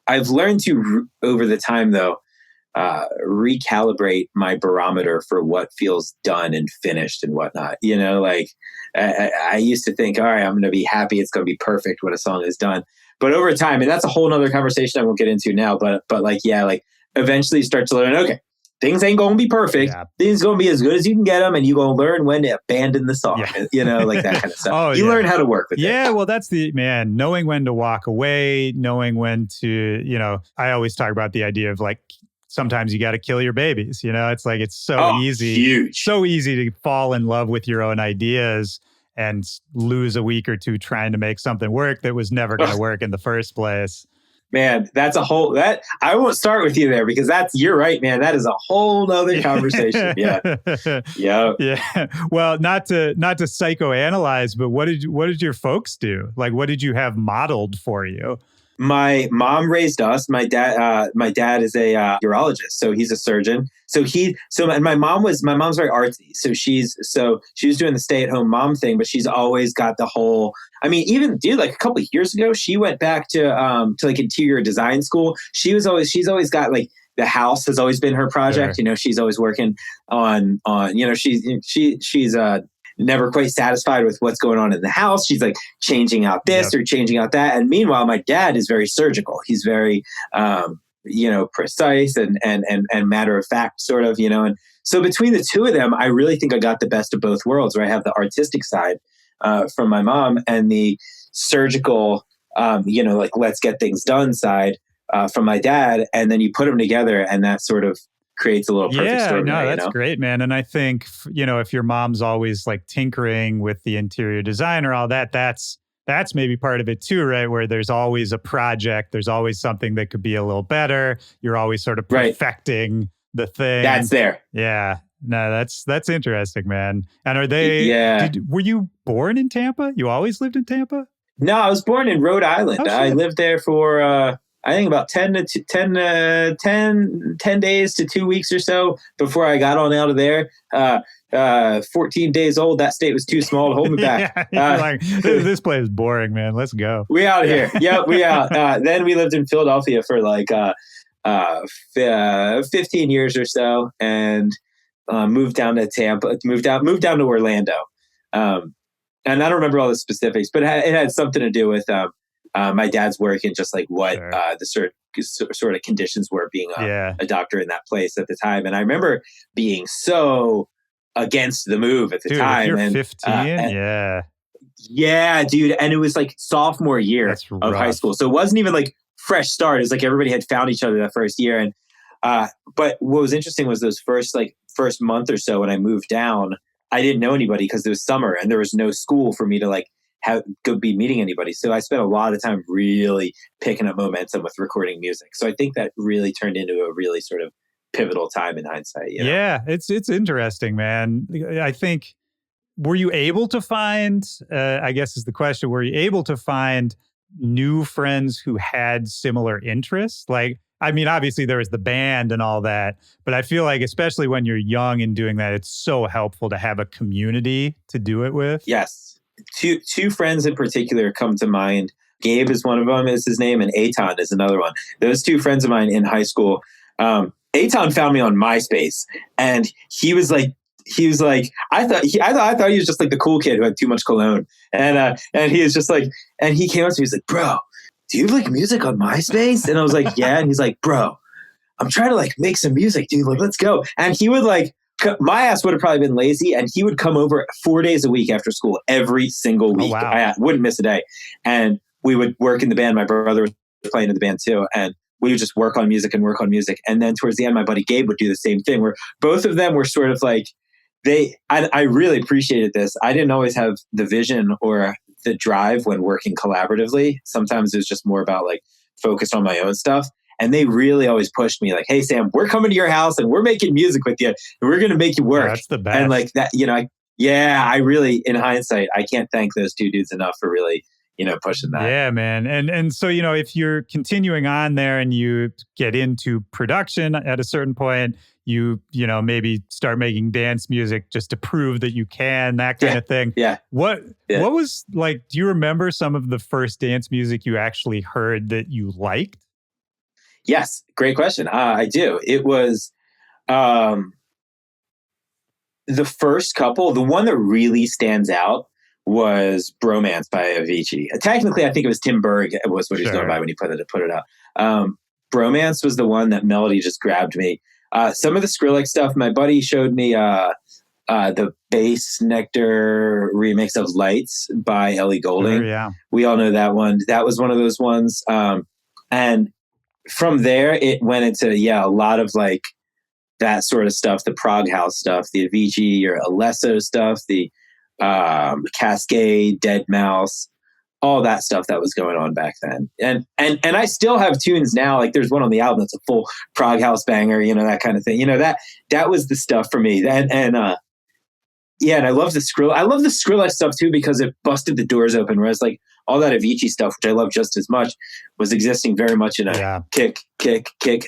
I've learned to, over the time though, recalibrate my barometer for what feels done and finished and whatnot. You know, like I used to think, all right, I'm going to be happy. It's going to be perfect when a song is done. But over time, and that's a whole nother conversation I won't get into now, but like, yeah, like eventually you start to learn, okay, things ain't going to be perfect. Yeah. Things going to be as good as you can get them. And you're going to learn when to abandon the song, you know, like that kind of stuff. You learn how to work with it. Yeah. Well, that's knowing when to walk away, knowing when to, you know, I always talk about the idea of like, sometimes you got to kill your babies, you know, it's like, it's so easy, so easy to fall in love with your own ideas and lose a week or two trying to make something work that was never going to work in the first place. Man, that's that I won't start with you there because you're right, man. That is a whole nother conversation. Yeah. Yeah. Well, not to psychoanalyze, but what did your folks do? Like, what did you have modeled for you? My mom raised us. My dad is a urologist, so he's a surgeon. And my mom's very artsy. So she was doing the stay-at-home mom thing, but she's always got the whole. I mean, even like a couple of years ago, she went back to like interior design school. She's always got like the house has always been her project. Sure. You know, she's always working on you know, she's never quite satisfied with what's going on in the house. She's like changing out this or changing out that. And meanwhile, my dad is very surgical. He's very, you know, precise and matter of fact sort of, you know. And so between the two of them, I really think I got the best of both worlds, where I have the artistic side from my mom and the surgical, you know, like let's get things done side from my dad. And then you put them together and that sort of creates a little perfect story. No, that's great, man. And I think, you know, if your mom's always like tinkering with the interior design or all that, that's maybe part of it too, right? Where there's always a project, there's always something that could be a little better. You're always sort of perfecting the thing. That's there. Yeah. No, that's interesting, man. And are they, were you born in Tampa? You always lived in Tampa? No, I was born in Rhode Island. I lived there for, I think about 10 days to 2 weeks or so before I got on out of there. 14 days old. That state was too small to hold me back. Like, this place is boring, man. Let's go. We out here. Yeah, we out. Then we lived in Philadelphia for like 15 years or so, and moved down to Tampa. Moved down to Orlando. And I don't remember all the specifics, but it had something to do with my dad's work and just like what the sort of conditions were being a doctor in that place at the time. And I remember being so against the move at the time. If you're 15, Yeah, dude. And it was like sophomore year That's of high rough. school. So it wasn't even like fresh start. It was like everybody had found each other that first year. And but what was interesting was those first month or so when I moved down, I didn't know anybody because it was summer and there was no school for me to like go be meeting anybody. So I spent a lot of time really picking up momentum with recording music. So I think that really turned into a really sort of pivotal time in hindsight. You know? Yeah, it's interesting, man. I think, were you able to find, I guess is the question, were you able to find new friends who had similar interests? Like, I mean, obviously there was the band and all that, but I feel like, especially when you're young and doing that, it's so helpful to have a community to do it with. Yes. Two friends in particular come to mind. Gabe is one of them, is his name, and Aton is another one. Those two friends of mine in high school. Aton found me on MySpace, and he was like, I thought he was just like the cool kid who had too much cologne, and he was just like, and he came up to me, he was like, bro, do you have like music on MySpace? And I was like, yeah, and he's like, bro, I'm trying to like make some music, dude. Like, let's go. And he would like, my ass would have probably been lazy, and he would come over 4 days a week after school, every single week. Oh, wow. I wouldn't miss a day. And we would work in the band. My brother was playing in the band too. And we would just work on music. And then towards the end, my buddy Gabe would do the same thing, where both of them were sort of like, I really appreciated this. I didn't always have the vision or the drive when working collaboratively. Sometimes it was just more about like focused on my own stuff. And they really always pushed me like, hey, Sam, we're coming to your house and we're making music with you and we're going to make you work. That's the best. And like that, you know, I really, in hindsight, I can't thank those two dudes enough for really, you know, pushing that. Yeah, man. And so, you know, if you're continuing on there and you get into production at a certain point, you know, maybe start making dance music just to prove that you can, that kind of thing. Yeah. What was like, do you remember some of the first dance music you actually heard that you liked? Yes. Great question. I do. It was the first couple. The one that really stands out was Bromance by Avicii. Technically, I think it was Tim Berg was what he was going by when he put it out. Bromance was the one that melody just grabbed me. Some of the Skrillex stuff, my buddy showed me the Bass Nectar remix of Lights by Ellie Goulding. Sure, yeah. We all know that one. That was one of those ones. And from there, it went into, a lot of like that sort of stuff, the prog house stuff, the Avicii or Alesso stuff, the Cascade, Dead Mouse, all that stuff that was going on back then. And I still have tunes now. Like there's one on the album that's a full prog house banger, you know, that kind of thing. You know, that was the stuff for me. And I love the Skrillex stuff too, because it busted the doors open. Whereas like all that Avicii stuff, which I love just as much, was existing very much in a kick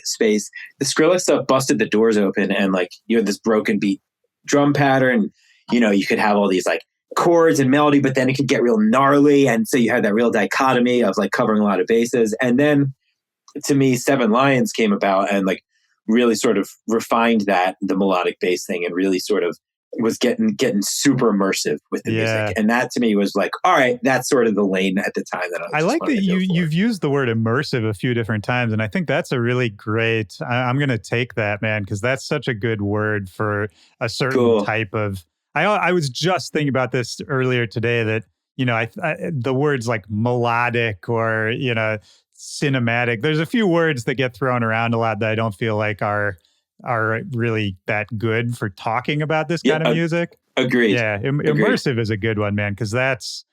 space. The Skrillex stuff busted the doors open, and like you had this broken beat drum pattern. You know, you could have all these like chords and melody, but then it could get real gnarly. And so you had that real dichotomy of like covering a lot of bases. And then to me, Seven Lions came about and like really sort of refined the melodic bass thing, and really sort of was getting super immersive with the music. And that to me was like, all right, that's sort of the lane at the time that I like that you've used the word immersive a few different times. And I think that's a really great, I'm going to take that, man, because that's such a good word for a certain type of, I was just thinking about this earlier today that, you know, the words like melodic or, you know, cinematic, there's a few words that get thrown around a lot that I don't feel like are really that good for talking about this kind of music. Agreed. Yeah, immersive is a good one, man, because that's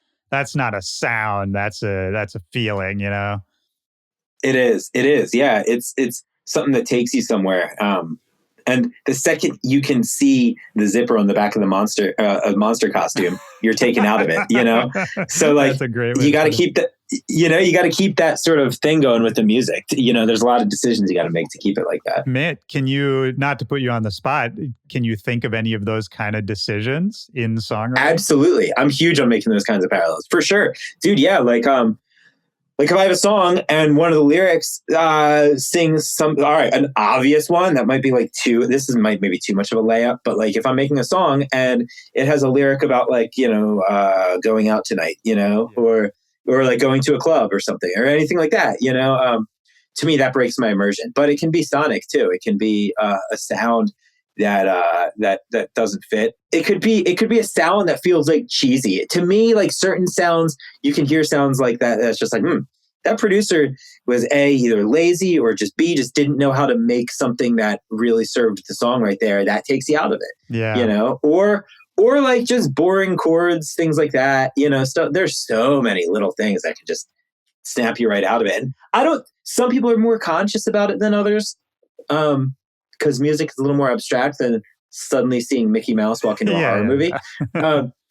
not a sound, that's a feeling, you know. It is. Yeah, it's something that takes you somewhere. And the second you can see the zipper on the back of the monster costume, you're taken out of it, you know? So like, that's a great way you got to keep that, you know, you got to keep that sort of thing going with the music. You know, there's a lot of decisions you got to make to keep it like that. Mitt, can you, not to put you on the spot, can you think of any of those kind of decisions in songwriting? Absolutely. I'm huge on making those kinds of parallels for sure, dude. Yeah. Like if I have a song and one of the lyrics sings all right, an obvious one that might be like maybe too much of a layup, but like if I'm making a song and it has a lyric about like, you know, going out tonight, you know, or like going to a club or something or anything like that, you know, to me that breaks my immersion. But it can be sonic too. It can be a sound. that doesn't fit. It could be a sound that feels like cheesy. To me, like certain sounds, you can hear sounds like that. That's just like, that producer was either lazy or just just didn't know how to make something that really served the song right there. That takes you out of it. Yeah. You know, or like just boring chords, things like that. You know, stuff. There's so many little things that can just snap you right out of it. And some people are more conscious about it than others. Because music is a little more abstract than suddenly seeing Mickey Mouse walk into a horror movie.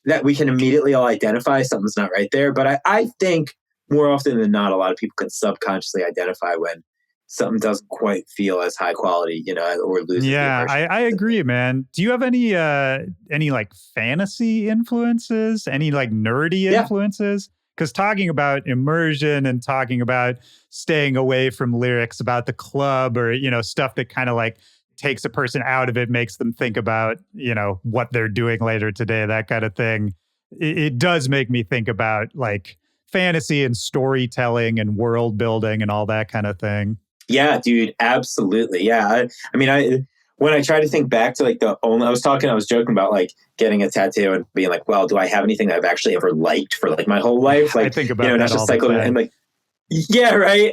That we can immediately all identify something's not right there. But I think more often than not, a lot of people can subconsciously identify when something doesn't quite feel as high quality, you know, or loses. Yeah, I agree, man. Do you have any like fantasy influences? Any like nerdy influences? Because talking about immersion and talking about staying away from lyrics about the club or, you know, stuff that kind of like takes a person out of it, makes them think about, you know, what they're doing later today, that kind of thing. It does make me think about like fantasy and storytelling and world building and all that kind of thing. Yeah, dude, absolutely. Yeah. I mean, when I try to think back to like I was joking about like getting a tattoo and being like, well, do I have anything that I've actually ever liked for like my whole life? Like, I think about, you know, that all the time. And like, yeah, right.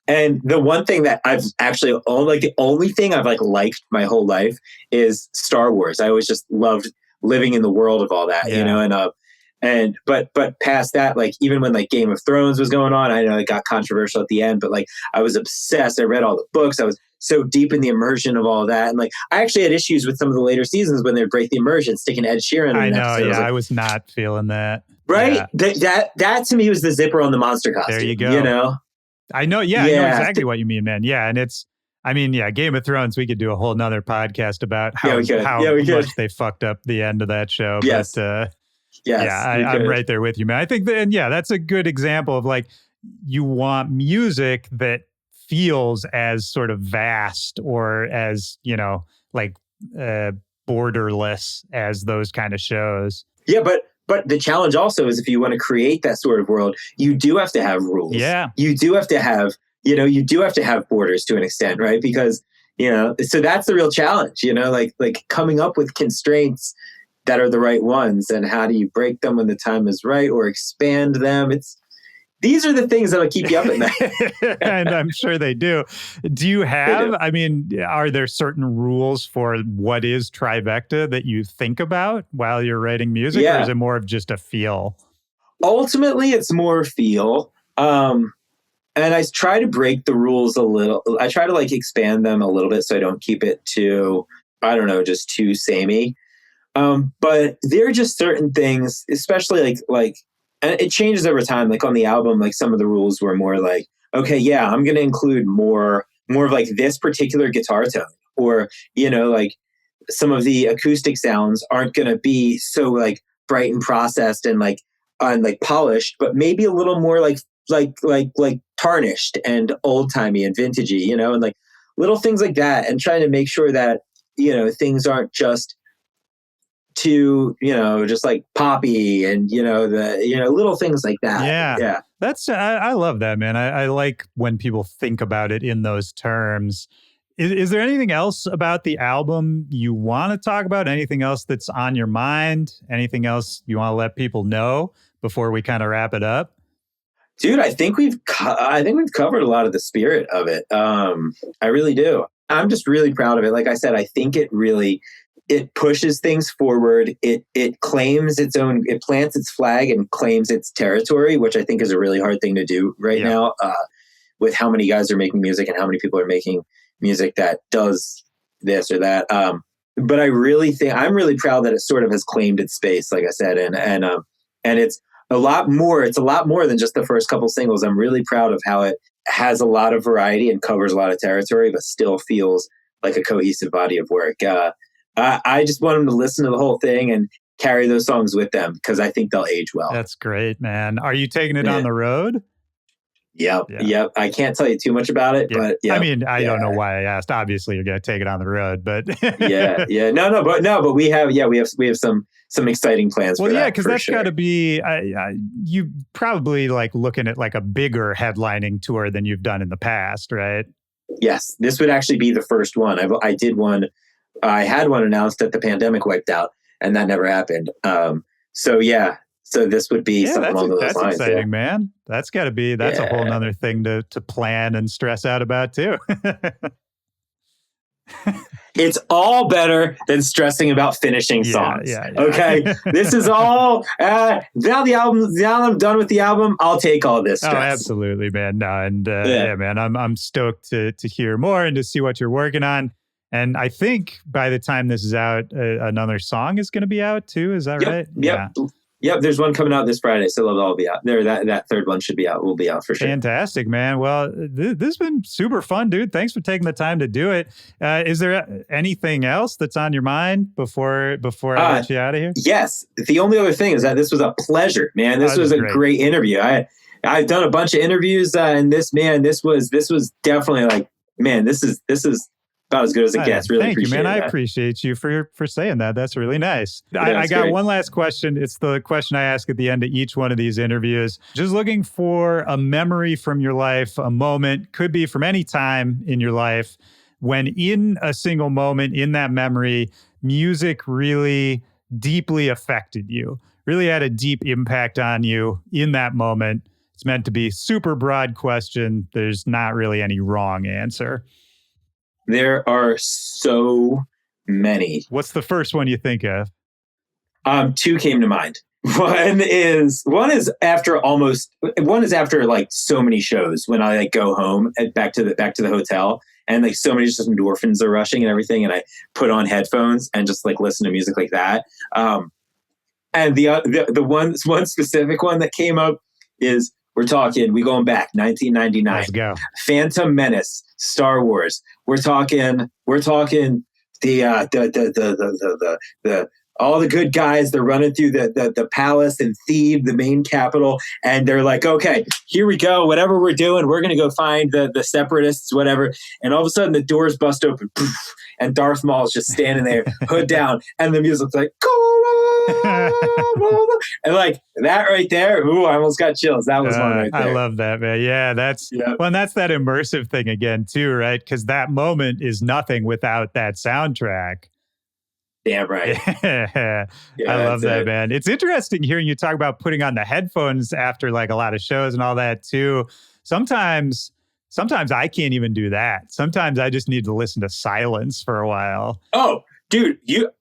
And the one thing that I've actually the only thing I've like liked my whole life is Star Wars. I always just loved living in the world of all that, you know, but past that, like even when like Game of Thrones was going on, I know it got controversial at the end, but like I was obsessed. I read all the books. I was so deep in the immersion of all that. And like, I actually had issues with some of the later seasons when they'd break the immersion, sticking Ed Sheeran in an episode. I was not feeling that. Right? Yeah. That to me was the zipper on the monster costume. There you go. You know? I know. Yeah, I know exactly what you mean, man. Yeah. And Game of Thrones, we could do a whole nother podcast about how much they fucked up the end of that show. Yes. But I'm right there with you, man. I think that's a good example of like, you want music that feels as sort of vast or as, you know, like borderless as those kind of shows. Yeah, but the challenge also is if you want to create that sort of world, you do have to have rules. Yeah. You do have to have borders to an extent, right? Because, you know, so that's the real challenge, you know, like coming up with constraints that are the right ones, and how do you break them when the time is right or expand them? These are the things that'll keep you up at night. And I'm sure they do. Do you have, are there certain rules for what is Trivecta that you think about while you're writing music, or is it more of just a feel? Ultimately, it's more feel. And I try to break the rules a little. I try to like expand them a little bit so I don't keep it too, just too samey. But there are just certain things, especially like, and it changes over time. Like on the album, like some of the rules were more like, okay, yeah, I'm going to include more of like this particular guitar tone, or, you know, like some of the acoustic sounds aren't going to be so like bright and processed and like polished, but maybe a little more like tarnished and old timey and vintagey, you know, and like little things like that, and trying to make sure that, you know, things aren't just too, you know, just like poppy and, you know, little things like that. Yeah. That's, I love that, man. I like when people think about it in those terms. Is there anything else about the album you want to talk about? Anything else that's on your mind? Anything else you want to let people know before we kind of wrap it up? Dude, I think we've covered a lot of the spirit of it. I really do. I'm just really proud of it. Like I said, I think it pushes things forward. It claims its own, it plants its flag and claims its territory, which I think is a really hard thing to do right now, with how many guys are making music and how many people are making music that does this or that. But I really think I'm really proud that it sort of has claimed its space, like I said, and it's a lot more. It's a lot more than just the first couple singles. I'm really proud of how it has a lot of variety and covers a lot of territory, but still feels like a cohesive body of work. I just want them to listen to the whole thing and carry those songs with them, because I think they'll age well. That's great, man. Are you taking it on the road? Yep. I can't tell you too much about it, but I mean, I don't know why I asked. Obviously, you're going to take it on the road, but but we have some exciting plans. Well, for that, because that's got to be you probably like looking at like a bigger headlining tour than you've done in the past, right? Yes, this would actually be the first one. I did one I had one announced that the pandemic wiped out, and that never happened. So yeah, so this would be something along those that's lines. Exciting, man. That's got to be, that's a whole nother thing to plan and stress out about too. It's all better than stressing about finishing songs. Yeah. Okay, this is all. Now I'm done with the album. I'll take all this stress. Oh, absolutely, man. No, and yeah, man, I'm stoked to hear more and to see what you're working on. And I think by the time this is out, another song is going to be out too. Is that right? Yep. There's one coming out this Friday, so they'll all be out. That third one should be out. Will be out for sure. Fantastic, man. Well, this has been super fun, dude. Thanks for taking the time to do it. Is there anything else that's on your mind before I let you out of here? Yes. The only other thing is that this was a pleasure, man. This was a great interview. I've done a bunch of interviews, and this was definitely like, man, this is about as good as it gets. Really Thank you, man. That. I appreciate you for saying that. That's really nice. I got one last question. It's the question I ask at the end of each one of these interviews. Just looking for a memory from your life, a moment, could be from any time in your life, when in a single moment in that memory, music really deeply affected you, really had a deep impact on you in that moment. It's meant to be super broad question. There's not really any wrong answer. There are so many. What's the first one you think of? Two came to mind. One is after like so many shows when I like go home and back to the hotel, and like so many just endorphins are rushing and everything, and I put on headphones and just like listen to music like that. And the one specific one that came up is we going back 1999. Let's go. Phantom Menace, Star Wars. We're talking the all the good guys. They're running through the palace and Thebe, the main capital, and they're like, okay, here we go. Whatever we're doing, we're gonna go find the separatists, whatever. And all of a sudden, the doors bust open, and Darth Maul is just standing there, hood down, and the music's like, and like that right there. Ooh, I almost got chills. That was one right there. I love that, man. Yeah, that's and that's that immersive thing again too, right? Because that moment is nothing without that soundtrack. Damn right. I love that, man. It's interesting hearing you talk about putting on the headphones after like a lot of shows and all that too. Sometimes I can't even do that. Sometimes I just need to listen to silence for a while. Oh, dude,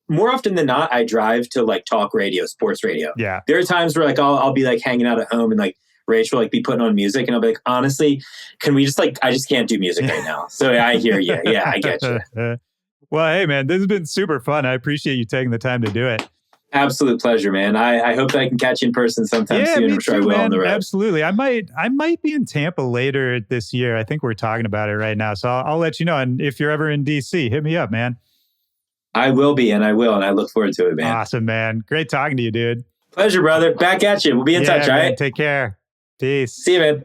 more often than not, I drive to like talk radio, sports radio. Yeah. There are times where like I'll be like hanging out at home and like Rachel will like be putting on music and I'll be like, honestly, can we just like, I just can't do music right now. So I hear you. Yeah, I get you. Well, hey man, this has been super fun. I appreciate you taking the time to do it. Absolute pleasure, man. I hope that I can catch you in person sometime soon. I'm sure I will on the road. Absolutely. I might be in Tampa later this year. I think we're talking about it right now. So I'll let you know. And if you're ever in DC, hit me up, man. I will be, and I will, and I look forward to it, man. Awesome, man. Great talking to you, dude. Pleasure, brother. Back at you. We'll be in touch, all right? Take care. Peace. See you, man.